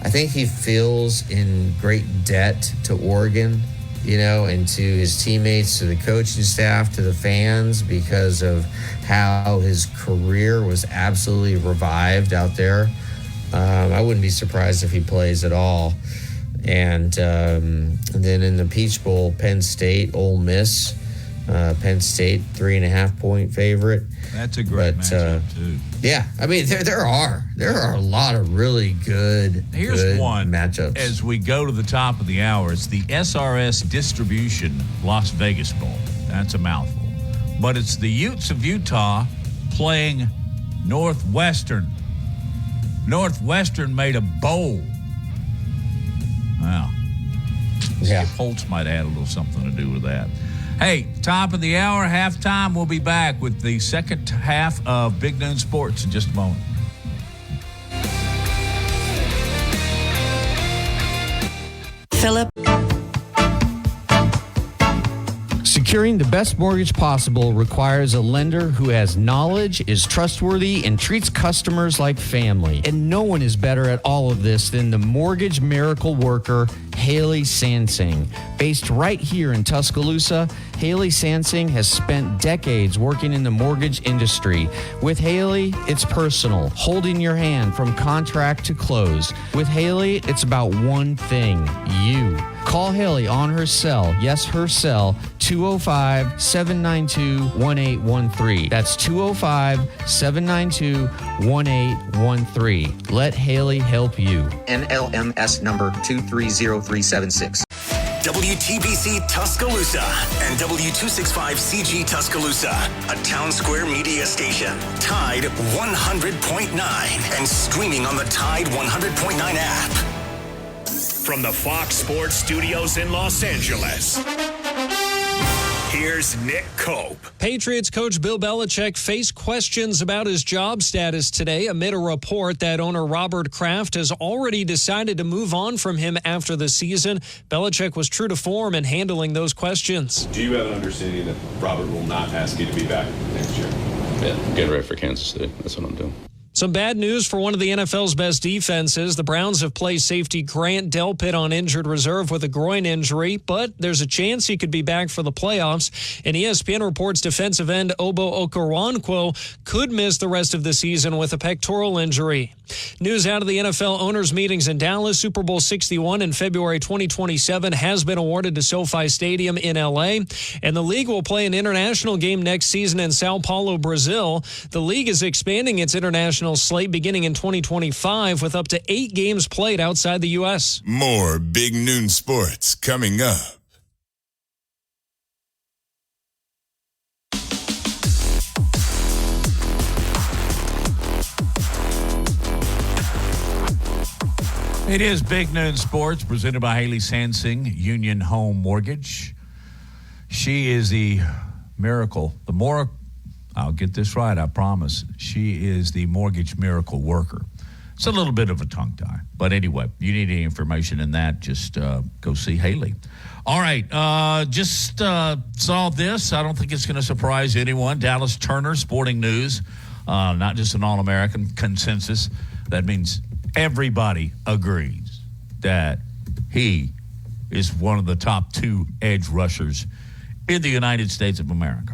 I think he feels in great debt to Oregon, and to his teammates, to the coaching staff, to the fans, because of how his career was absolutely revived out there. I wouldn't be surprised if he plays at all. And then in the Peach Bowl, Penn State, Ole Miss. Penn State, 3.5-point favorite. That's a great matchup, too. Yeah, I mean, there are a lot of really good matchups. As we go to the top of the hour, it's the SRS Distribution Las Vegas Bowl. That's a mouthful. But it's the Utes of Utah playing Northwestern. Northwestern made a bowl. Wow. Yeah. Skip Holtz might have had a little something to do with that. Hey, top of the hour, halftime. We'll be back with the second half of Big Noon Sports in just a moment. Philip. Securing the best mortgage possible requires a lender who has knowledge, is trustworthy, and treats customers like family. And no one is better at all of this than the mortgage miracle worker, Haley Sansing. Based right here in Tuscaloosa, Haley Sansing has spent decades working in the mortgage industry. With Haley, it's personal, holding your hand from contract to close. With Haley, it's about one thing, you. Call Haley on her cell, yes, her cell, 205-792-1813. That's 205-792-1813. Let Haley help you. NLMS number 230376. WTBC Tuscaloosa and W265CG Tuscaloosa, a Town Square media station. Tide 100.9 and streaming on the Tide 100.9 app. From the Fox Sports Studios in Los Angeles, here's Nick Cope. Patriots coach Bill Belichick faced questions about his job status today amid a report that owner Robert Kraft has already decided to move on from him after the season. Belichick was true to form in handling those questions. Do you have an understanding that Robert will not ask you to be back next year? Yeah, I'm getting ready for Kansas City. That's what I'm doing. Some bad news for one of the NFL's best defenses. The Browns have placed safety Grant Delpit on injured reserve with a groin injury, but there's a chance he could be back for the playoffs. And ESPN reports defensive end Obo Okoronkwo could miss the rest of the season with a pectoral injury. News out of the NFL owners' meetings in Dallas. Super Bowl 61 in February 2027 has been awarded to SoFi Stadium in L.A., and the league will play an international game next season in Sao Paulo, Brazil. The league is expanding its international slate beginning in 2025 with up to 8 games played outside the U.S. More Big Noon Sports coming up. It is Big Noon Sports presented by Haley Sansing, Union Home Mortgage. She is the miracle, I'll get this right, I promise. She is the mortgage miracle worker. It's a little bit of a tongue tie. But anyway, you need any information in that, just go see Haley. All right, just saw this. I don't think it's going to surprise anyone. Dallas Turner, Sporting News, not just an All-American consensus. That means everybody agrees that he is one of the top 2 edge rushers in the United States of America.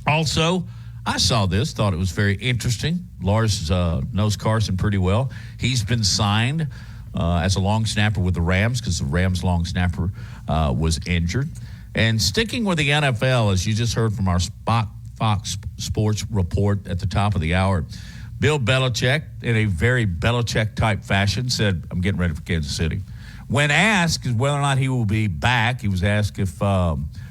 Also, I saw this, thought it was very interesting. Lars knows Carson pretty well. He's been signed as a long snapper with the Rams because the Rams long snapper was injured. And sticking with the NFL, as you just heard from our Fox Sports report at the top of the hour, Bill Belichick, in a very Belichick-type fashion, said, I'm getting ready for Kansas City. When asked whether or not he will be back, he was asked if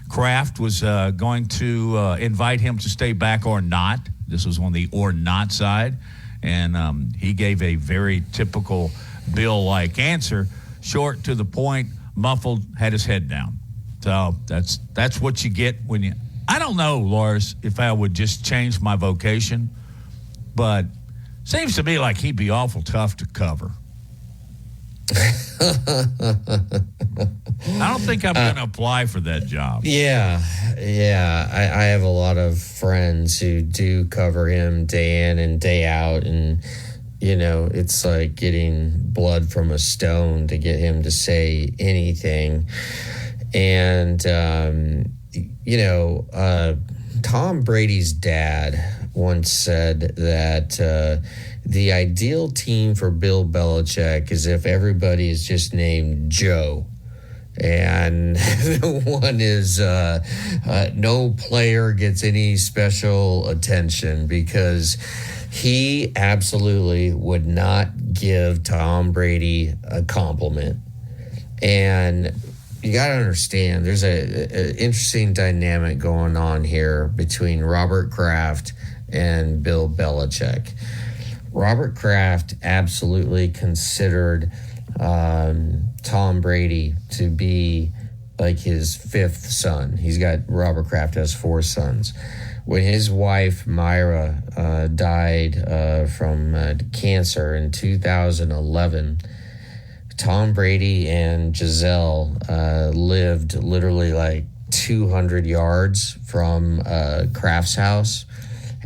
Kraft was going to invite him to stay back or not. This was on the or not side. And he gave a very typical Bill-like answer, short to the point, muffled, had his head down. So that's what you get when you – I don't know, Lars, if I would just change my vocation, but seems to me like he'd be awful tough to cover. I don't think I'm going to apply for that job. Yeah. I have a lot of friends who do cover him day in and day out, and it's like getting blood from a stone to get him to say anything. And Tom Brady's dad once said that the ideal team for Bill Belichick is if everybody is just named Joe. And the one is no player gets any special attention, because he absolutely would not give Tom Brady a compliment. And you got to understand, there's a interesting dynamic going on here between Robert Kraft and Bill Belichick. Robert Kraft absolutely considered Tom Brady to be like his 5th son. Robert Kraft has 4 sons. When his wife, Myra, died from cancer in 2011, Tom Brady and Giselle lived literally like 200 yards from Kraft's house.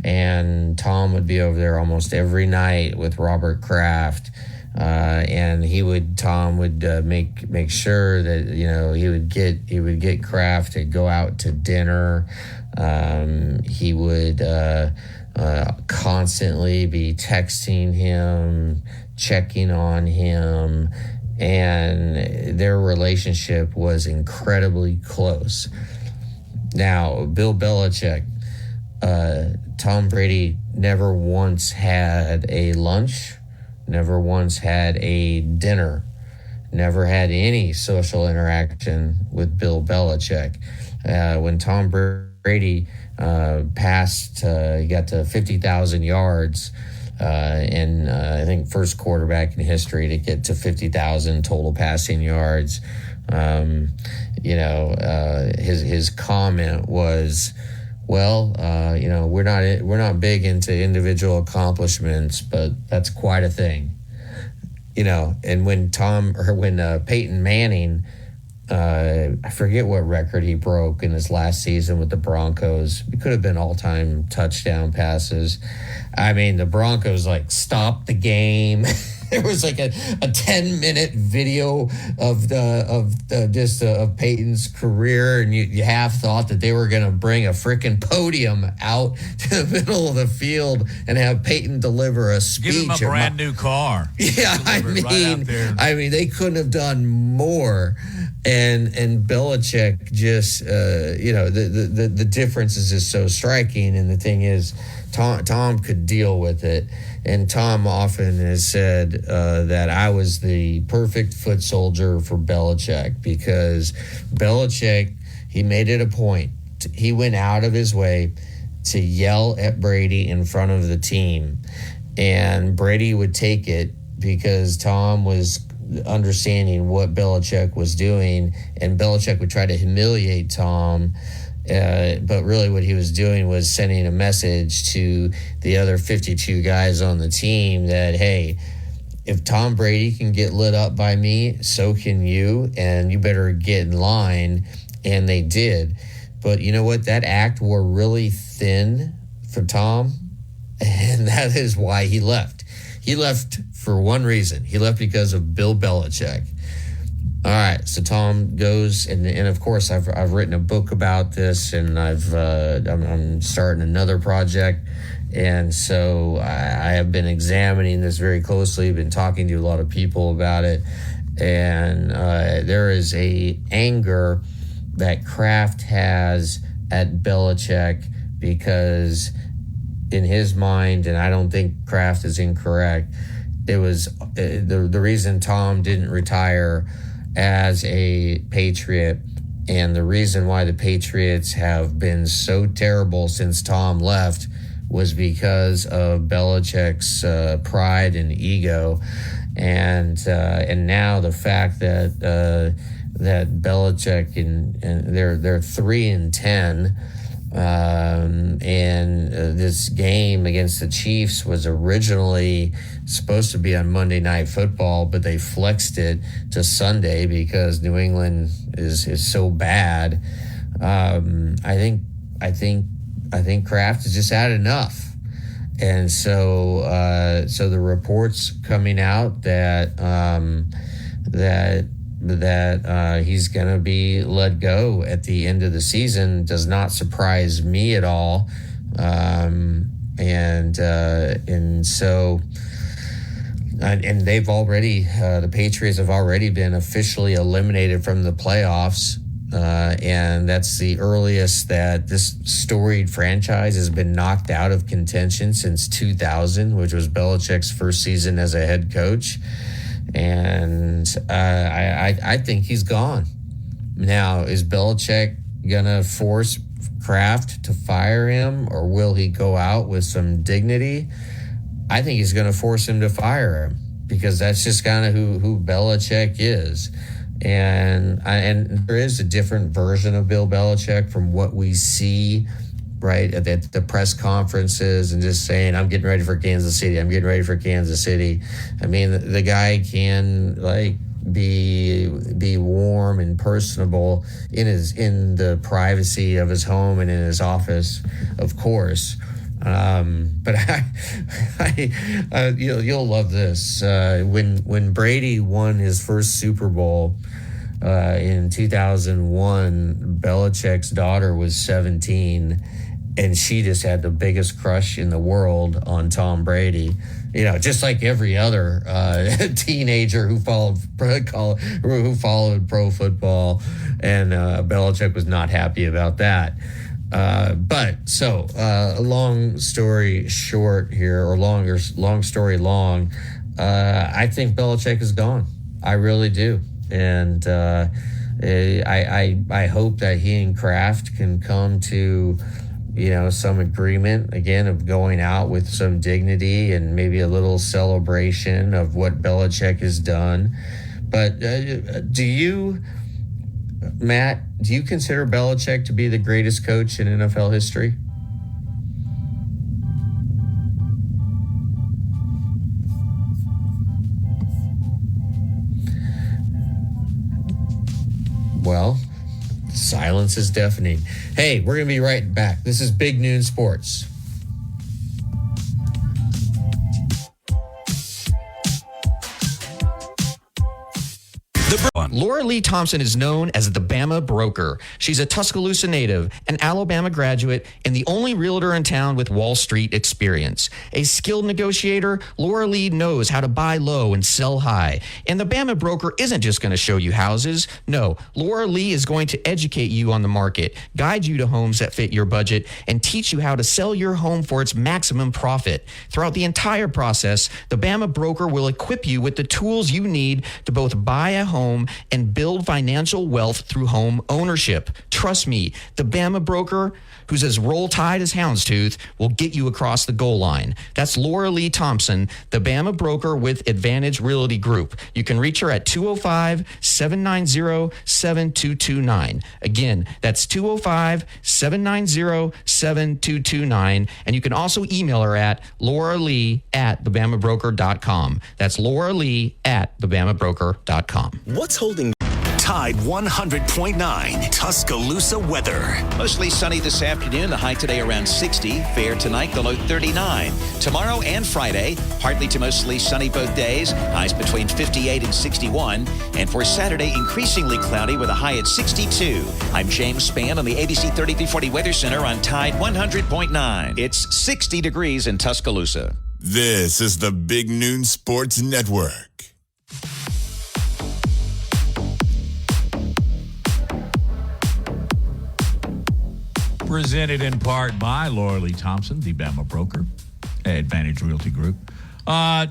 And Tom would be over there almost every night with Robert Kraft. And Tom would make sure that, he would get Kraft to go out to dinner. He would constantly be texting him, checking on him, and their relationship was incredibly close. Now, Bill Belichick, Tom Brady never once had a lunch, never once had a dinner, never had any social interaction with Bill Belichick. When Tom Brady passed, he got to 50,000 yards, and I think first quarterback in history to get to 50,000 total passing yards. His comment was, we're not big into individual accomplishments, but that's quite a thing. And when Peyton Manning I forget what record he broke in his last season with the Broncos. It could have been all-time touchdown passes. I mean, the Broncos stopped the game. There was a 10-minute video of Peyton's career, and you half thought that they were going to bring a freaking podium out to the middle of the field and have Peyton deliver a speech. Give him a brand new car. Yeah, I mean, they couldn't have done more. And Belichick just, the difference is just so striking. And the thing is, Tom could deal with it. And Tom often has said that I was the perfect foot soldier for Belichick, because Belichick, he made it a point. He went out of his way to yell at Brady in front of the team. And Brady would take it because Tom was understanding what Belichick was doing, and Belichick would try to humiliate Tom. But really what he was doing was sending a message to the other 52 guys on the team that, hey, if Tom Brady can get lit up by me, so can you, and you better get in line. And they did. But you know what? That act wore really thin for Tom, and that is why he left. He left for one reason. He left because of Bill Belichick. All right, so Tom goes, and of course I've written a book about this, and I'm starting another project, and so I have been examining this very closely. Been talking to a lot of people about it, and there is a anger that Kraft has at Belichick, because in his mind, and I don't think Kraft is incorrect, it was the reason Tom didn't retire as a Patriot, and the reason why the Patriots have been so terrible since Tom left was because of Belichick's pride and ego, and now the fact that that Belichick and they're 3-10. And this game against the Chiefs was originally supposed to be on Monday Night Football, but they flexed it to Sunday because New England is so bad. I think Kraft has just had enough, and so the reports coming out that he's going to be let go at the end of the season does not surprise me at all. And they've already, the Patriots have already been officially eliminated from the playoffs. And that's the earliest that this storied franchise has been knocked out of contention since 2000, which was Belichick's first season as a head coach. And I think he's gone. Now, is Belichick going to force Kraft to fire him, or will he go out with some dignity? I think he's going to force him to fire him, because that's just kind of who Belichick is. And there is a different version of Bill Belichick from what we see, right, at the press conferences, and just saying, I'm getting ready for Kansas City. I'm getting ready for Kansas City. I mean, the guy can be warm and personable in the privacy of his home and in his office, of course. But you'll love this. When Brady won his first Super Bowl in 2001, Belichick's daughter was 17, and she just had the biggest crush in the world on Tom Brady. You know, just like every other teenager who followed pro football, and Belichick was not happy about that. A long story short here, or long story long, I think Belichick is gone. I really do. And I hope that he and Kraft can come to, some agreement, again, of going out with some dignity and maybe a little celebration of what Belichick has done. But Matt, do you consider Belichick to be the greatest coach in NFL history? well, silence is deafening. Hey, we're going to be right back. This is Big Noon Sports. Laura Lee Thompson is known as the Bama Broker. She's a Tuscaloosa native, an Alabama graduate, and the only realtor in town with Wall Street experience. A skilled negotiator, Laura Lee knows how to buy low and sell high. And the Bama Broker isn't just going to show you houses. No, Laura Lee is going to educate you on the market, guide you to homes that fit your budget, and teach you how to sell your home for its maximum profit. Throughout the entire process, the Bama Broker will equip you with the tools you need to both buy a home and build financial wealth through home ownership. Trust me, the Bama Broker, who's as roll tide as houndstooth, will get you across the goal line. That's Laura Lee Thompson, the Bama Broker with Advantage Realty Group. You can reach her at 205-790-7229. Again, that's 205-790-7229. And you can also email her at lauralee@thebamabroker.com. That's lauralee@thebamabroker.com. What's holding Tide 100.9 Tuscaloosa weather? Mostly sunny this afternoon. The high today around 60. Fair tonight, the low 39. Tomorrow and Friday, partly to mostly sunny both days. Highs between 58 and 61. And for Saturday, increasingly cloudy with a high at 62. I'm James Spann on the ABC 3340 Weather Center on Tide 100.9. It's 60 degrees in Tuscaloosa. This is the Big Noon Sports Network. Presented in part by Laura Lee Thompson, the Bama Broker, Advantage Realty Group.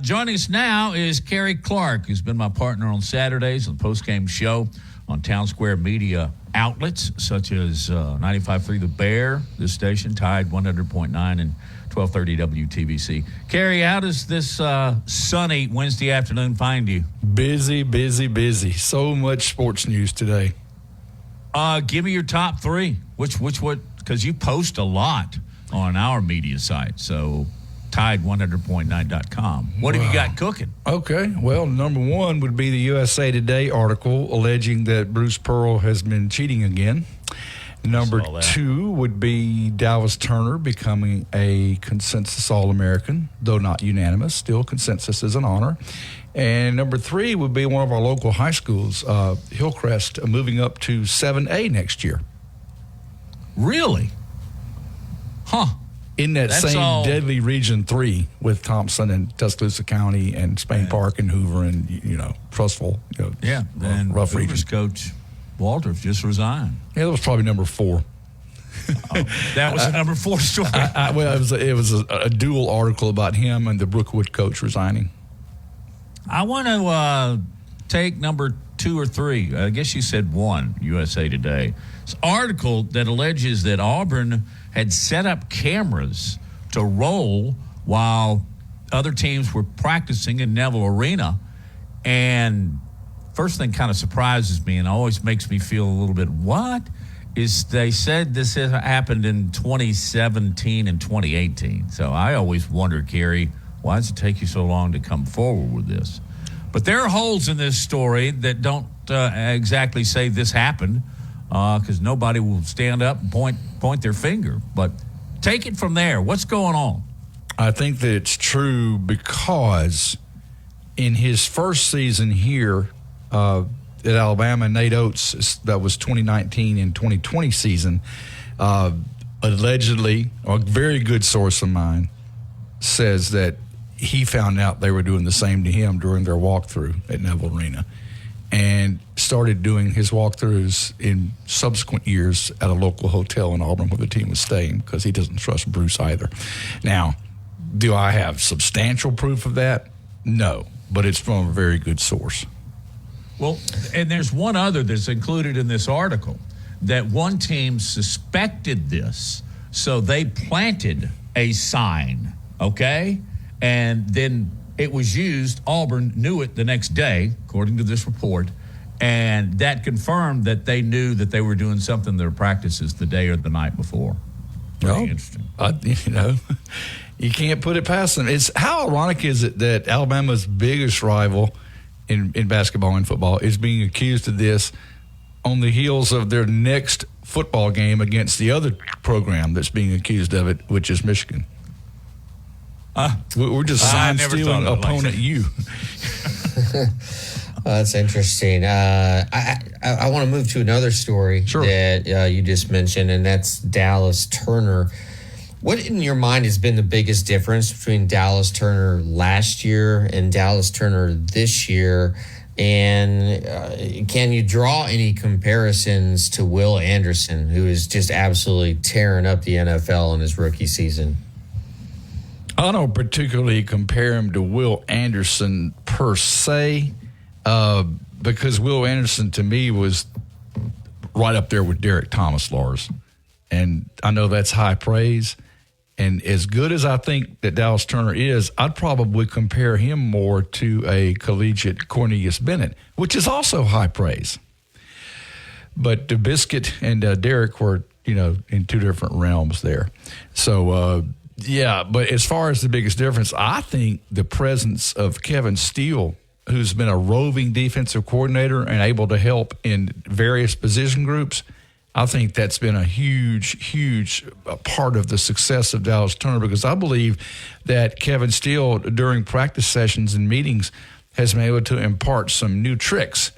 Joining us now is Kerry Clark, who's been my partner on Saturdays on the postgame show on Town Square media outlets, such as 95.3 The Bear, this station, Tide 100.9, and 1230 WTBC. Kerry, how does this sunny Wednesday afternoon find you? Busy, busy, busy. So much sports news today. Give me your top three. Which because you post a lot on our media site, so Tide100.9.com. What have you got cooking? Okay, well, number one would be the USA Today article alleging that Bruce Pearl has been cheating again. Number two would be Dallas Turner becoming a consensus All-American, though not unanimous. Still, consensus is an honor. And number three would be one of our local high schools, Hillcrest, moving up to 7A next year. Really? Huh. In that deadly Region 3 with Thompson and Tuscaloosa County and Spain Park and Hoover and, Trussville. And Hoover's coach, Waldorf, just resigned. Yeah, that was probably number 4. That was a number 4 story. It was a dual article about him and the Brookwood coach resigning. I want to take number 2 or 3. I guess you said 1, USA Today. It's an article that alleges that Auburn had set up cameras to roll while other teams were practicing in Neville Arena. And first thing kind of surprises me and always makes me feel a little bit, is they said this happened in 2017 and 2018. So I always wondered, Kerry, why does it take you so long to come forward with this? But there are holes in this story that don't exactly say this happened, because nobody will stand up and point their finger. But take it from there. What's going on? I think that it's true because in his first season here at Alabama, Nate Oates, that was 2019 and 2020 season, allegedly, a very good source of mine says that he found out they were doing the same to him during their walkthrough at Neville Arena, and started doing his walkthroughs in subsequent years at a local hotel in Auburn where the team was staying, because he doesn't trust Bruce either. Now, do I have substantial proof of that? No, but it's from a very good source. Well, and there's one other that's included in this article, that one team suspected this, so they planted a sign, okay? And then it was used. Auburn knew it the next day, according to this report, and that confirmed that they knew that they were doing something in their practices the day or the night before. Very interesting. You can't put it past them. How ironic is it that Alabama's biggest rival in basketball and football is being accused of this on the heels of their next football game against the other program that's being accused of it, which is Michigan. We're just sign-stealing opponent U. That's interesting. I want to move to another story that you just mentioned, and that's Dallas Turner. What in your mind has been the biggest difference between Dallas Turner last year and Dallas Turner this year? And can you draw any comparisons to Will Anderson, who is just absolutely tearing up the NFL in his rookie season? I don't particularly compare him to Will Anderson per se, because Will Anderson to me was right up there with Derek Thomas, Lars. And I know that's high praise. And as good as I think that Dallas Turner is, I'd probably compare him more to a collegiate Cornelius Bennett, which is also high praise. But DeBiscuit and Derek were, in two different realms there. So, but as far as the biggest difference, I think the presence of Kevin Steele, who's been a roving defensive coordinator and able to help in various position groups, I think that's been a huge part of the success of Dallas Turner, because I believe that Kevin Steele, during practice sessions and meetings, has been able to impart some new tricks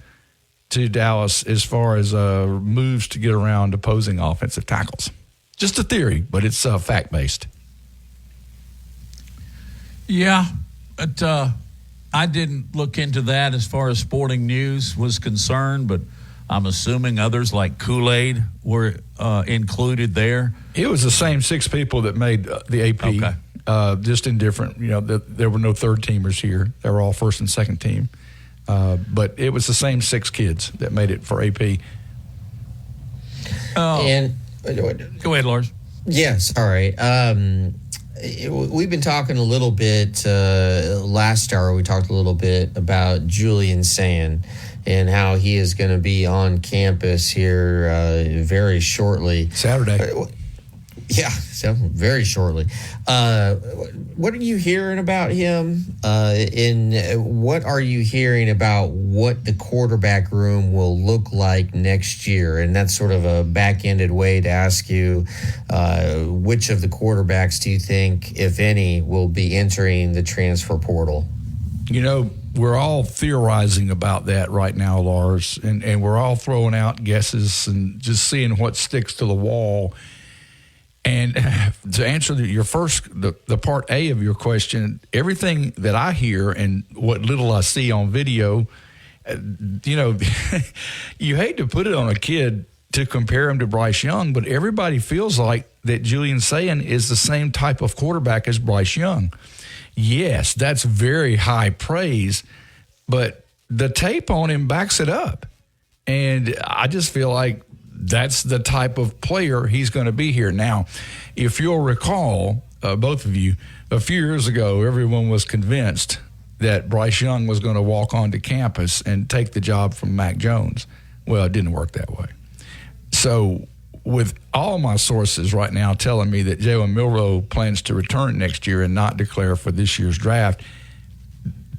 to Dallas as far as moves to get around opposing offensive tackles. Just a theory, but it's fact-based. Yeah, but I didn't look into that as far as Sporting News was concerned, but I'm assuming others like Kool-Aid were included there. It was the same six people that made the AP, just in different, there were no third teamers here. They were all first and second team. But it was the same six kids that made it for AP. And go ahead, Lars. Yes, all right. We've been talking a little bit last hour. We talked a little bit about Julian Sand and how he is going to be on campus here very shortly. Saturday. Yeah, so very shortly. What are you hearing about him? And what are you hearing about what the quarterback room will look like next year? And that's sort of a back-ended way to ask you, which of the quarterbacks do you think, if any, will be entering the transfer portal? We're all theorizing about that right now, Lars, and we're all throwing out guesses and just seeing what sticks to the wall. And to answer your first, the part A of your question, everything that I hear and what little I see on video, you hate to put it on a kid to compare him to Bryce Young, but everybody feels like that Julian Sand is the same type of quarterback as Bryce Young. Yes, that's very high praise, but the tape on him backs it up. And I just feel like that's the type of player he's going to be here. Now, if you'll recall, both of you, a few years ago, everyone was convinced that Bryce Young was going to walk onto campus and take the job from Mac Jones. Well, it didn't work that way. So with all my sources right now telling me that Jalen Milroe plans to return next year and not declare for this year's draft,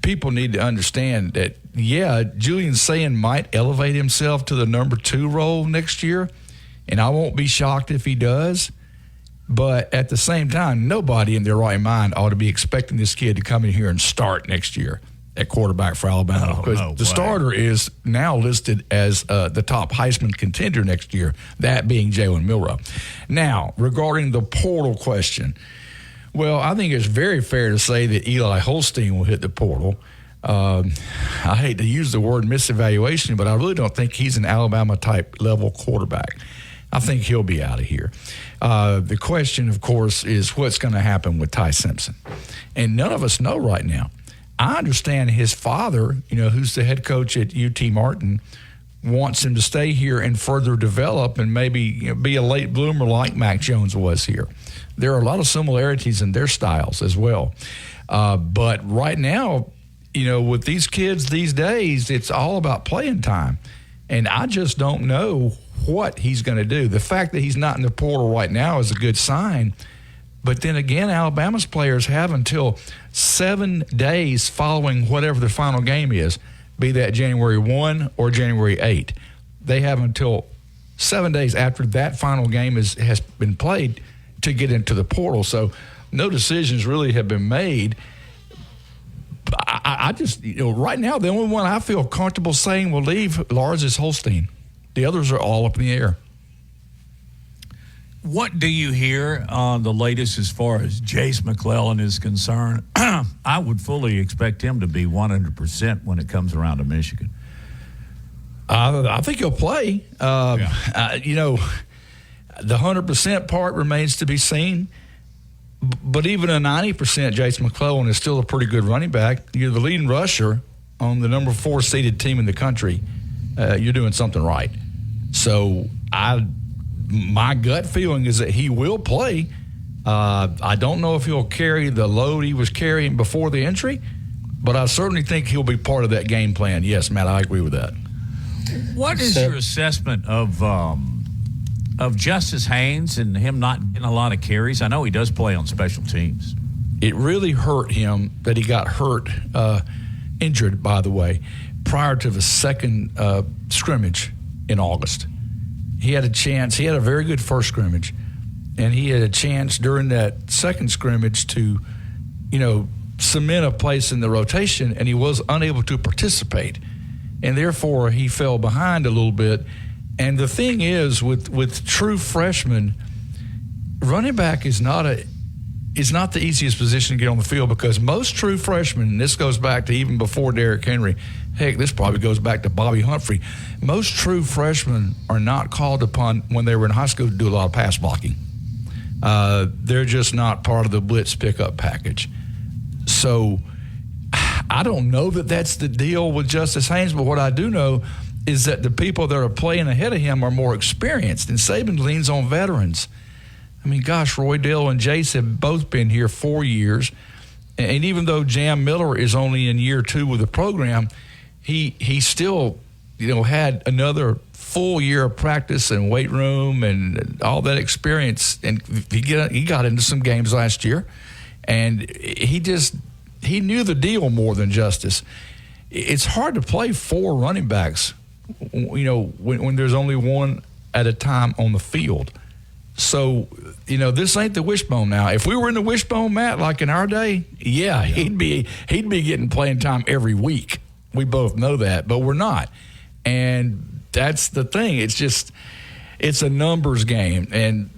people need to understand that, Julian Sand might elevate himself to the number 2 role next year, and I won't be shocked if he does. But at the same time, nobody in their right mind ought to be expecting this kid to come in here and start next year at quarterback for Alabama, because the starter is now listed as the top Heisman contender next year, that being Jalen Milroe. Now, regarding the portal question, well, I think it's very fair to say that Eli Holstein will hit the portal. I hate to use the word misevaluation, but I really don't think he's an Alabama-type level quarterback. I think he'll be out of here. The question, of course, is what's going to happen with Ty Simpson. And none of us know right now. I understand his father, who's the head coach at UT Martin, wants him to stay here and further develop and maybe be a late bloomer like Mac Jones was here. There are a lot of similarities in their styles as well. But right now, with these kids these days, it's all about playing time. And I just don't know what he's going to do. The fact that he's not in the portal right now is a good sign. But then again, Alabama's players have until 7 days following whatever the final game is, be that January 1 or January 8. they have until 7 days after that final game has been played to get into the portal. So no decisions really have been made. I just, right now, the only one I feel comfortable saying will leave, Lars, is Holstein. The others are all up in the air. What do you hear on the latest as far as Jace McClellan is concerned? I would fully expect him to be 100% when it comes around to Michigan. I think he'll play. The 100% part remains to be seen. But even a 90% Jace McClellan is still a pretty good running back. You're the leading rusher on the number 4 seeded team in the country. You're doing something right. So my gut feeling is that he will play. I don't know if he'll carry the load he was carrying before the injury, but I certainly think he'll be part of that game plan. Yes, Matt, I agree with that. What is your assessment of Justice Haynes and him not getting a lot of carries? I know he does play on special teams. It really hurt him that he got hurt, injured, by the way, prior to the second scrimmage in August. He had a chance. He had a very good first scrimmage, and he had a chance during that second scrimmage to, cement a place in the rotation, and he was unable to participate. And therefore, he fell behind a little bit. And the thing is, with true freshmen, running back is not the easiest position to get on the field, because most true freshmen, and this goes back to even before Derrick Henry, heck, this probably goes back to Bobby Humphrey, most true freshmen are not called upon when they were in high school to do a lot of pass blocking. They're just not part of the blitz pickup package. So I don't know that that's the deal with Justice Haynes, but what I do know is that the people that are playing ahead of him are more experienced, and Saban leans on veterans. I mean, gosh, Roy Dale and Jace have both been here 4 years, and even though Jam Miller is only in year 2 with the program, he still, had another full year of practice and weight room and all that experience, and he got into some games last year, and he knew the deal more than Justice. It's hard to play 4 running backs, when there's only one at a time on the field. So, this ain't the wishbone now. If we were in the wishbone, Matt, like in our day, he'd be getting playing time every week. We both know that, but we're not. And that's the thing. It's a numbers game. And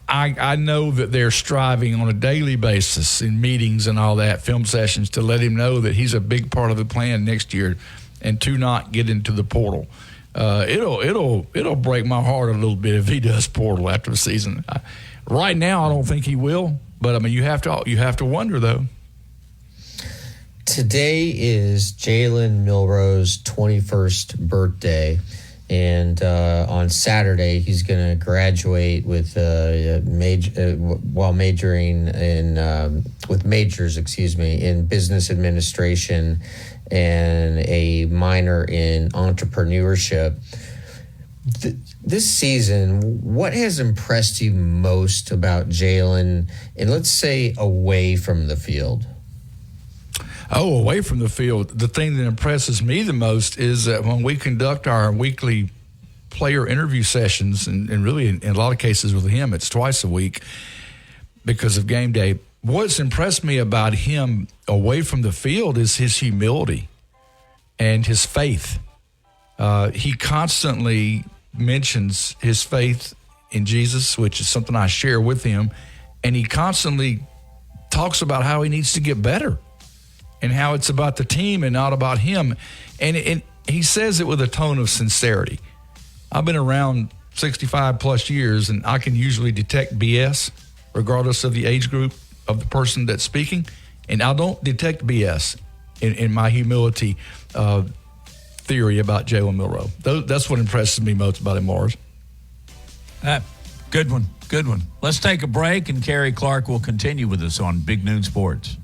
I know that they're striving on a daily basis in meetings and all that, film sessions, to let him know that he's a big part of the plan next year and to not get into the portal. It'll break my heart a little bit if he does portal after the season. Right now, I don't think he will, but I mean, you have to wonder though. Today is Jalen Milroe's 21st birthday, and on Saturday he's going to graduate with while majoring in with majors, in business administration and a minor in entrepreneurship. This season, what has impressed you most about Jalen, and let's say away from the field? Oh, away from the field, the thing that impresses me the most is that when we conduct our weekly player interview sessions, and really in a lot of cases with him, it's twice a week because of game day. What's impressed me about him away from the field is his humility and his faith. He constantly mentions his faith in Jesus, which is something I share with him, and he constantly talks about how he needs to get better and how it's about the team and not about him. And he says it with a tone of sincerity. I've been around 65 plus years, and I can usually detect BS regardless of the age group of the person that's speaking. And I don't detect BS in my humility theory about Jalen Milroe. That's what impresses me most about him, Lars. Good one. Let's take a break, and Kerry Clark will continue with us on Big Noon Sports.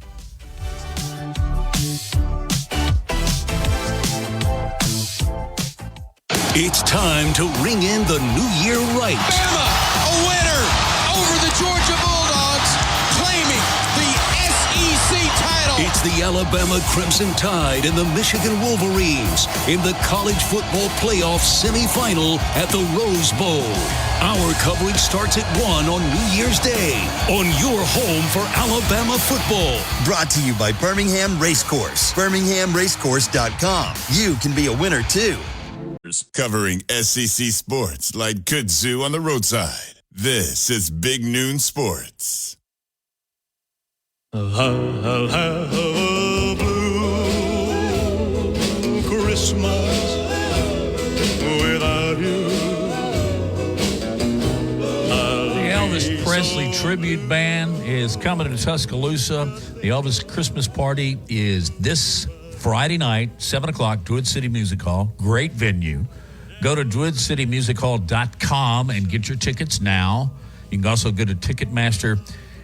It's time to ring in the new year right. Bama, a winner over the Georgia Bulldogs, claiming the SEC title. It's the Alabama Crimson Tide and the Michigan Wolverines in the college football playoff semifinal at the Rose Bowl. Our coverage starts at 1 on New Year's Day on your home for Alabama football. Brought to you by Birmingham Racecourse. BirminghamRacecourse.com. You can be a winner, too. Covering SEC sports like kudzu on the roadside. This is Big Noon Sports. I'll have a blue Christmas without you. The Elvis Presley tribute band is coming to Tuscaloosa. The Elvis Christmas party is this Friday night, 7 o'clock, Druid City Music Hall. Great venue. Go to druidcitymusichall.com and get your tickets now. You can also go to Ticketmaster,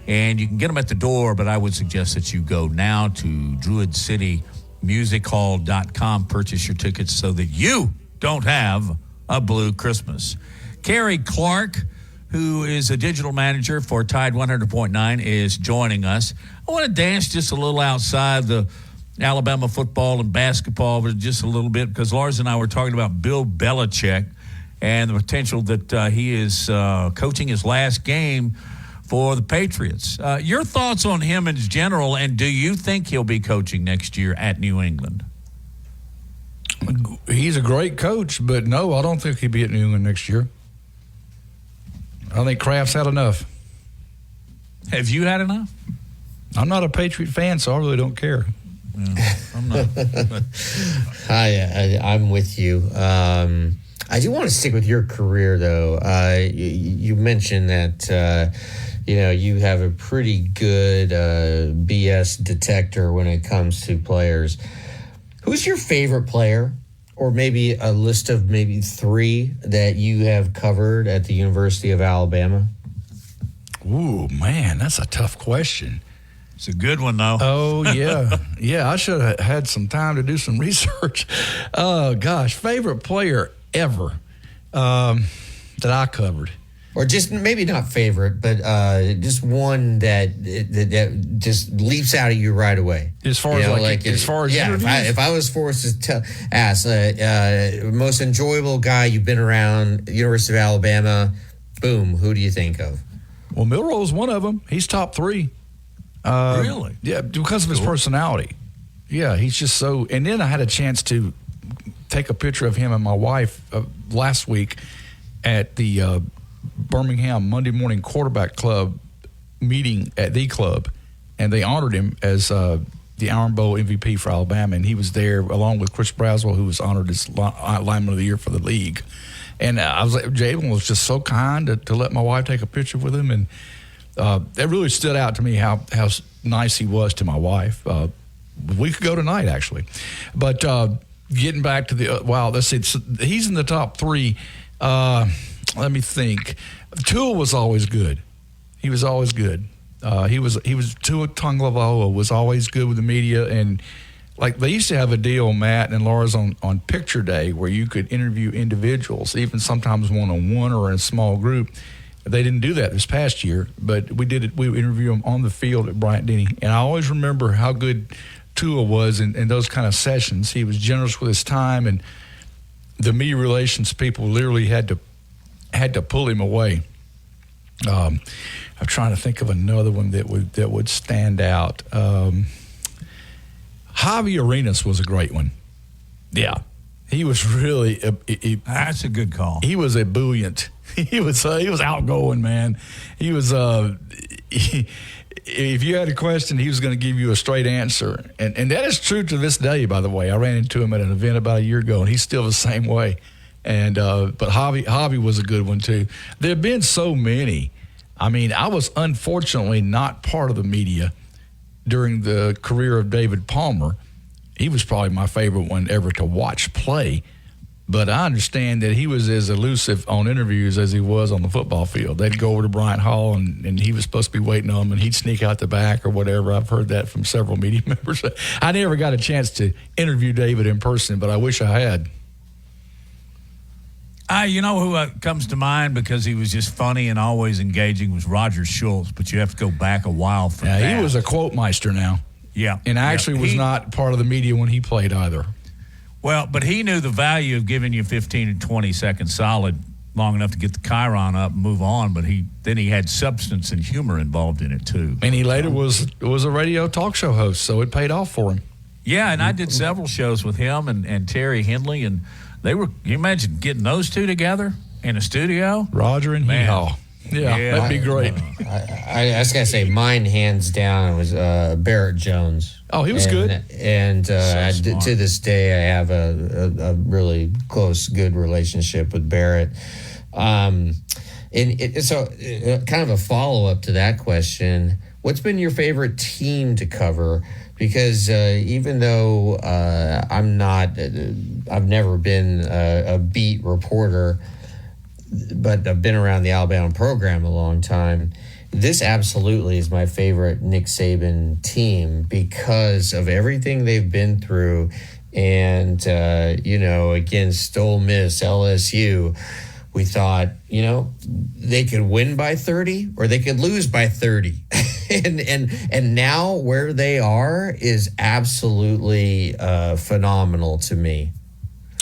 and you can get them at the door, but I would suggest that you go now to druidcitymusichall.com, purchase your tickets so that you don't have a blue Christmas. Carrie Clark, who is a digital manager for Tide 100.9, is joining us. I want to dance just a little outside the Alabama football and basketball, but just a little bit, because Lars and I were talking about Bill Belichick and the potential that he is coaching his last game for the Patriots. Your thoughts on him in general, and do you think he'll be coaching next year at New England? He's a great coach, but no, I don't think he'll be at New England next year. I think Kraft's had enough. Have you had enough? I'm not a Patriot fan, so I really don't care. Yeah, I'm not. I'm with you. I do want to stick with your career, though. You mentioned that you have a pretty good BS detector when it comes to players. Who's your favorite player, or maybe a list of maybe 3 that you have covered at the University of Alabama? Ooh, man, that's a tough question. It's a good one, though. Oh, yeah. Yeah, I should have had some time to do some research. Oh, gosh. Favorite player ever that I covered. Or just maybe not favorite, but just one that just leaps out at you right away. As far as if I was forced to ask most enjoyable guy you've been around, University of Alabama, boom, who do you think of? Well, Milroe's one of them. He's top 3. Really? Yeah, because of his personality. Yeah, he's just so. And then I had a chance to take a picture of him and my wife last week at the Birmingham Monday Morning Quarterback Club meeting at the club, and they honored him as the Iron Bowl MVP for Alabama, and he was there along with Chris Braswell, who was honored as Lineman of the Year for the league. And Jalen was just so kind to let my wife take a picture with him, and that really stood out to me how nice he was to my wife. We could go tonight, actually. But getting back to the let's see. He's in the top 3. Let me think. Tua was always good. He was always good. Tua Tagovailoa was always good with the media, and like they used to have a deal, Matt and Lars, on Picture Day where you could interview individuals, even sometimes one-on-one or in a small group. They didn't do that this past year, but we did it. We interviewed him on the field at Bryant-Denny, and I always remember how good Tua was in those kind of sessions. He was generous with his time, and the media relations people literally had to pull him away. I'm trying to think of another one that would stand out. Javi Arenas was a great one. Yeah, he was really. That's a good call. He was ebullient. He was outgoing, man. He was. If you had a question, he was going to give you a straight answer, and that is true to this day. By the way, I ran into him at an event about a year ago, and he's still the same way. And but Javi was a good one too. There have been so many. I mean, I was unfortunately not part of the media during the career of David Palmer. He was probably my favorite one ever to watch play. But I understand that he was as elusive on interviews as he was on the football field. They'd go over to Bryant Hall, and he was supposed to be waiting on them, and he'd sneak out the back or whatever. I've heard that from several media members. I never got a chance to interview David in person, but I wish I had. You know who comes to mind because he was just funny and always engaging was Roger Schultz, but you have to go back a while for that. He was a quote meister now. Yeah. And actually was not part of the media when he played either. Well, but he knew the value of giving you 15 and 20 seconds solid, long enough to get the chyron up and move on. But he had substance and humor involved in it too. And he later was a radio talk show host, so it paid off for him. Yeah, and I did several shows with him and Terry Hendley, and they were. Can you imagine getting those two together in a studio? Roger and Hee-Haw. Yeah, that'd be great. I was gonna say mine, hands down, was Barrett Jones. Oh, he was good. And to this day, I have a really close, good relationship with Barrett. So, kind of a follow up to that question: what's been your favorite team to cover? Because even though I've never been a beat reporter, but I've been around the Alabama program a long time. This absolutely is my favorite Nick Saban team because of everything they've been through. And, against Ole Miss, LSU, we thought, they could win by 30 or they could lose by 30. and now where they are is absolutely phenomenal to me.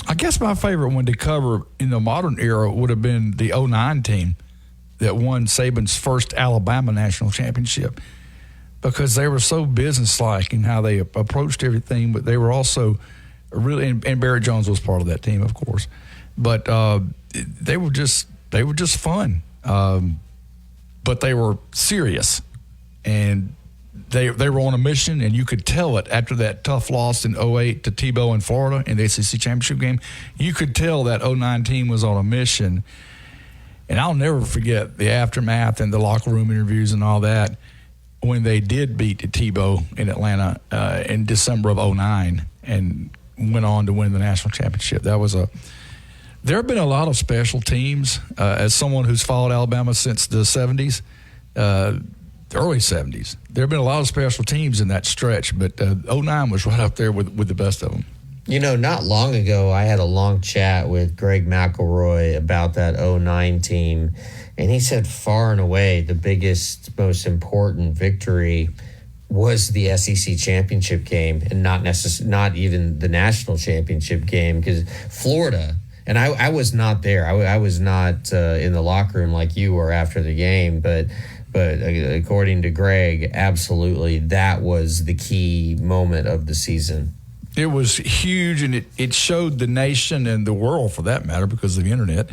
I guess my favorite one to cover in the modern era would have been the 2009 team that won Saban's first Alabama national championship because they were so businesslike in how they approached everything, but they were also really, and Barrett Jones was part of that team, of course, but they were just fun, but they were serious, and they were on a mission, and you could tell it after that tough loss in 2008 to Tebow in Florida in the SEC championship game. You could tell that 2009 team was on a mission. And I'll never forget the aftermath and the locker room interviews and all that when they did beat Tebow in Atlanta in December of 2009 and went on to win the national championship. There have been a lot of special teams. As someone who's followed Alabama since the 70s, the early 70s, there have been a lot of special teams in that stretch, but 2009 was right up there with the best of them. Not long ago, I had a long chat with Greg McElroy about that 2009 team, and he said far and away the biggest, most important victory was the SEC championship game, and not even the national championship game, because Florida, and I was not there. I was not in the locker room like you were after the game, but according to Greg, absolutely, that was the key moment of the season. It was huge, and it showed the nation and the world, for that matter, because of the internet,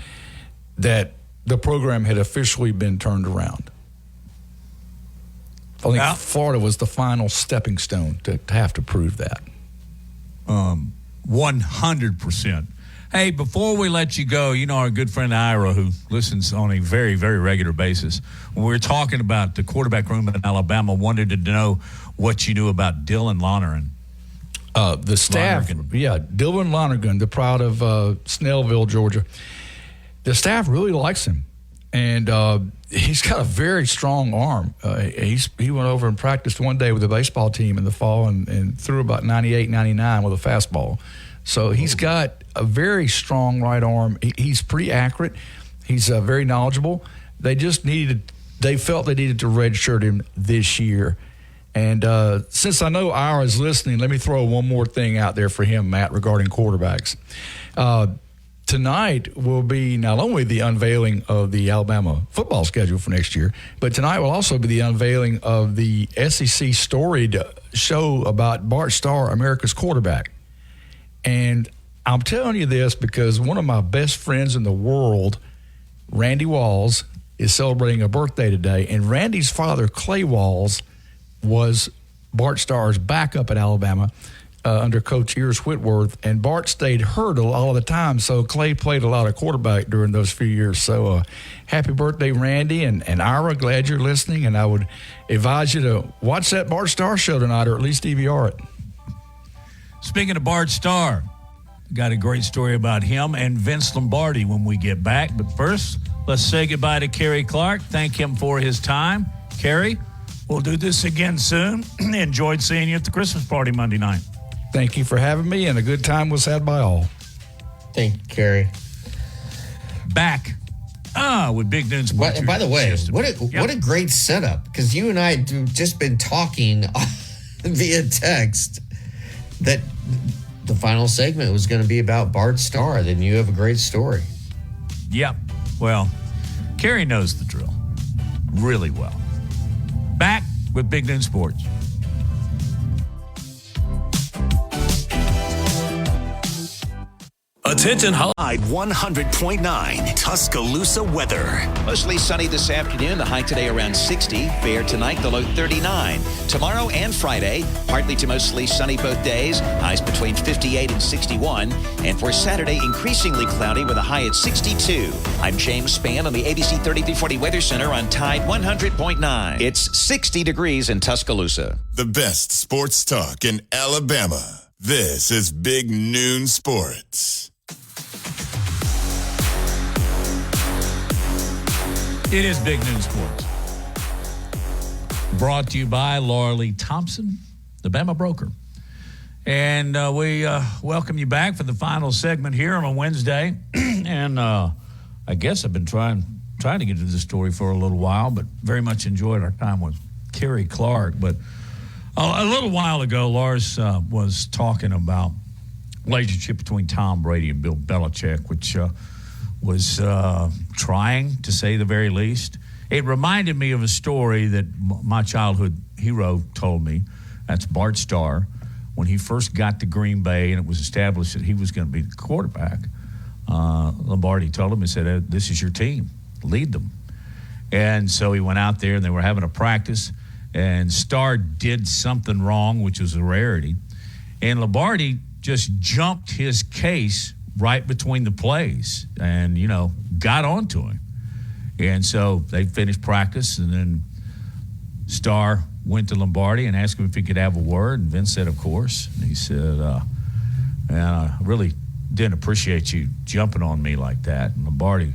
that the program had officially been turned around. I think Florida was the final stepping stone to have to prove that. 100%. Hey, before we let you go, our good friend Ira, who listens on a very, very regular basis, when we were talking about the quarterback room in Alabama, wanted to know what you knew about Dylan Lonergan. The staff, Dylan Lonergan, the pride of Snellville, Georgia. The staff really likes him, and he's got a very strong arm. He went over and practiced one day with the baseball team in the fall and threw about 98, 99 with a fastball. So he's got a very strong right arm. He's pretty accurate. He's very knowledgeable. They felt they needed to redshirt him this year. And since I know Ira's listening, let me throw one more thing out there for him, Matt, regarding quarterbacks. Tonight will be not only the unveiling of the Alabama football schedule for next year, but tonight will also be the unveiling of the SEC storied show about Bart Starr, America's quarterback. And I'm telling you this because one of my best friends in the world, Randy Walls, is celebrating a birthday today. And Randy's father, Clay Walls, was Bart Starr's backup at Alabama under Coach Ears Whitworth. And Bart stayed hurt a lot of the time, so Clay played a lot of quarterback during those few years. So happy birthday, Randy. And Ira, glad you're listening. And I would advise you to watch that Bart Starr show tonight, or at least DVR it. Speaking of Bart Starr, got a great story about him and Vince Lombardi when we get back. But first, let's say goodbye to Kerry Clark. Thank him for his time. Kerry, we'll do this again soon. Enjoyed seeing you at the Christmas party Monday night. Thank you for having me, and a good time was had by all. Thank you, Kerry. Back with Big Noon Sports. By the way, what a great setup, because you and I have just been talking via text that the final segment was going to be about Bart Starr. Then you have a great story. Yep. Well, Carrie knows the drill really well. Back with Big Noon Sports. Attention, Tide 100.9 Tuscaloosa weather. Mostly sunny this afternoon. The high today around 60. Fair tonight, the low 39. Tomorrow and Friday, partly to mostly sunny both days. Highs between 58 and 61. And for Saturday, increasingly cloudy with a high at 62. I'm James Spann on the ABC 3340 Weather Center on Tide 100.9. It's 60 degrees in Tuscaloosa. The best sports talk in Alabama. This is Big Noon Sports. It is Big Noon Sports. Brought to you by Laura Lee Thompson, the Bama broker. And we welcome you back for the final segment here on a Wednesday. And I guess I've been trying to get to this story for a little while, but very much enjoyed our time with Kerry Clark. But a little while ago, Lars was talking about relationship between Tom Brady and Bill Belichick, which was trying, to say the very least. It reminded me of a story that my childhood hero told me. That's Bart Starr. When he first got to Green Bay and it was established that he was going to be the quarterback, Lombardi told him, he said, this is your team. Lead them. And so he went out there and they were having a practice, and Starr did something wrong, which was a rarity. And Lombardi just jumped his case right between the plays and, got onto him. And so they finished practice, and then Starr went to Lombardi and asked him if he could have a word. And Vince said, of course. And he said, man, I really didn't appreciate you jumping on me like that. And Lombardi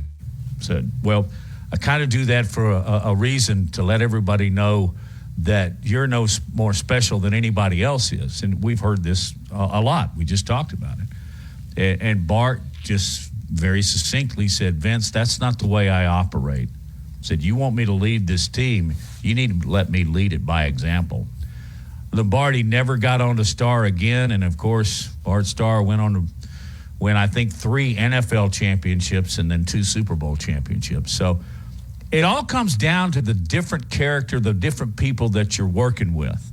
said, well, I kind of do that for a reason, to let everybody know that you're no more special than anybody else is. And we've heard this a lot. We just talked about it. And Bart just very succinctly said, Vince, that's not the way I operate. Said, you want me to lead this team, you need to let me lead it by example. Lombardi never got on to Starr again. And, of course, Bart Starr went on to win, I think, 3 NFL championships and then 2 Super Bowl championships. So it all comes down to the different character, the different people that you're working with.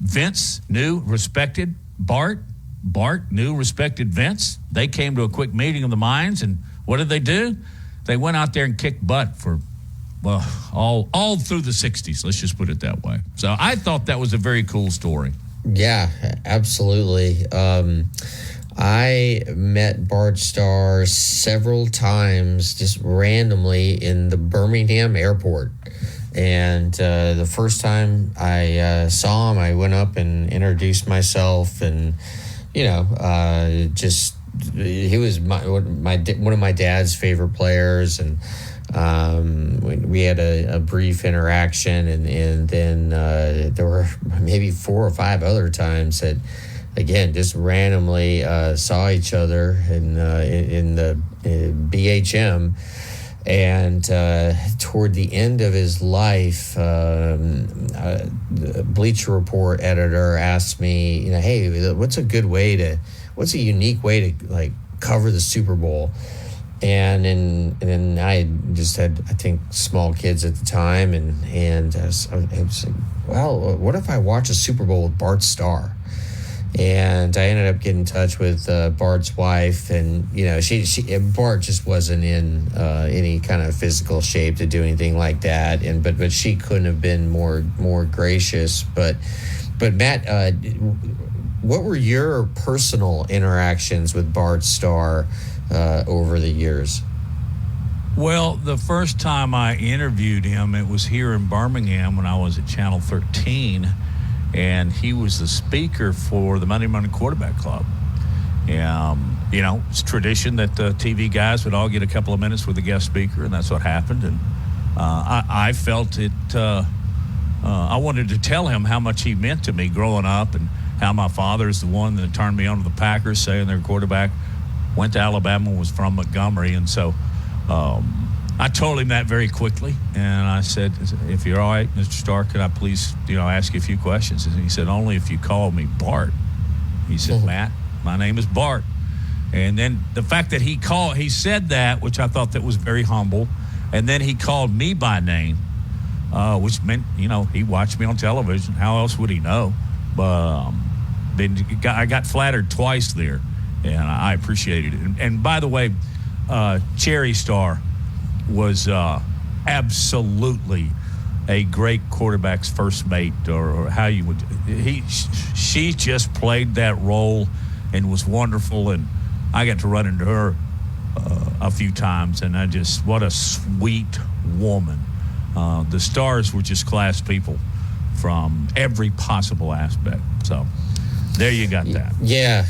Vince knew, respected Bart. Bart knew, respected Vince. They came to a quick meeting of the minds, and what did they do? They went out there and kicked butt for, well, all through the 60s. Let's just put it that way. So I thought that was a very cool story. Yeah, absolutely. I met Bart Starr several times just randomly in the Birmingham airport. And the first time I saw him, I went up and introduced myself, and he was one of my dad's favorite players, and we had a brief interaction, and then there were maybe 4 or 5 other times that, again, just randomly saw each other in the BHM. And toward the end of his life, the Bleacher Report editor asked me, hey, what's a unique way to cover the Super Bowl? And then I just had, I think, small kids at the time, and I was like, well, what if I watch a Super Bowl with Bart Starr? And I ended up getting in touch with Bart's wife, and Bart just wasn't in any kind of physical shape to do anything like that, but she couldn't have been more gracious. But Matt, what were your personal interactions with Bart Starr over the years? Well, the first time I interviewed him, it was here in Birmingham when I was at Channel 13. And he was the speaker for the Monday Morning Quarterback Club. It's tradition that the TV guys would all get a couple of minutes with the guest speaker, and that's what happened. And I felt it. I wanted to tell him how much he meant to me growing up, and how my father is the one that turned me on to the Packers, saying their quarterback went to Alabama, was from Montgomery. And so I told him that very quickly, and I said, if you're all right, Mr. Starr, could I please, ask you a few questions? And he said, only if you call me Bart. He said, Matt, my name is Bart. And then the fact that he said that, which I thought that was very humble, and then he called me by name, which meant, he watched me on television. How else would he know? But I got flattered twice there, and I appreciated it. And by the way, Cherry Starr was absolutely a great quarterback's first mate, or how you would. She just played that role and was wonderful, and I got to run into her a few times, and what a sweet woman. The Stars were just class people from every possible aspect. So there you got that. Yeah.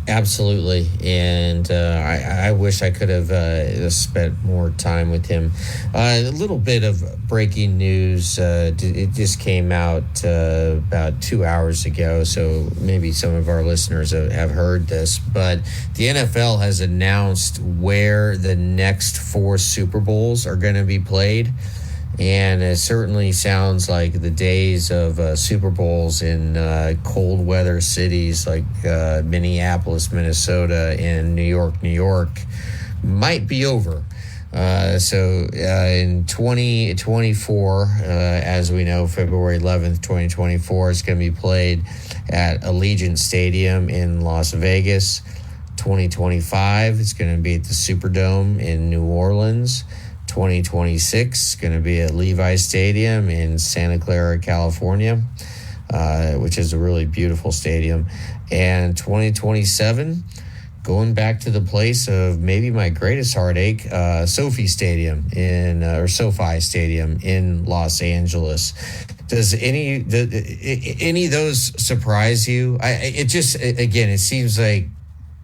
Absolutely, and I wish I could have spent more time with him. A little bit of breaking news. It just came out about 2 hours ago, so maybe some of our listeners have heard this. But the NFL has announced where the next 4 Super Bowls are going to be played. And it certainly sounds like the days of Super Bowls in cold weather cities like Minneapolis, Minnesota, and New York might be over. So in 2024, as we know, February 11th, 2024, it's going to be played at Allegiant Stadium in Las Vegas. 2025, it's going to be at the Superdome in New Orleans. 2026 going to be at Levi Stadium in Santa Clara, California, which is a really beautiful stadium. And 2027, going back to the place of maybe my greatest heartache, SoFi Stadium SoFi Stadium in Los Angeles. Does any of those surprise you? It seems like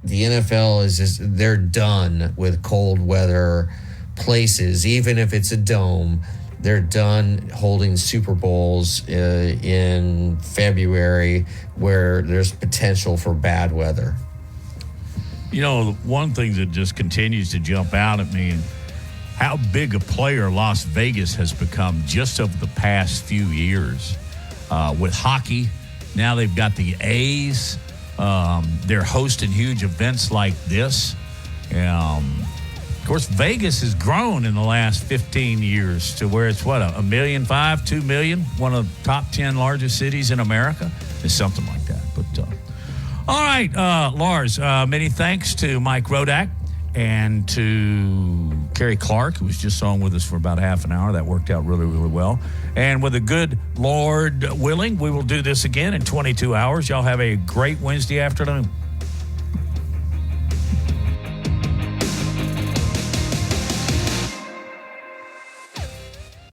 the NFL they're done with cold weather places. Even if it's a dome, they're done holding Super Bowls in February where there's potential for bad weather. One thing that just continues to jump out at me, and how big a player Las Vegas has become just over the past few years. With hockey, now they've got the A's. They're hosting huge events like this. Of course, Vegas has grown in the last 15 years to where it's, $1.5 million, 2 million, one of the top 10 largest cities in America. It's something like that. But all right, Lars, many thanks to Mike Rodak and to Kerry Clark, who was just on with us for about half an hour. That worked out really, really well. And with a good Lord willing, we will do this again in 22 hours. Y'all have a great Wednesday afternoon.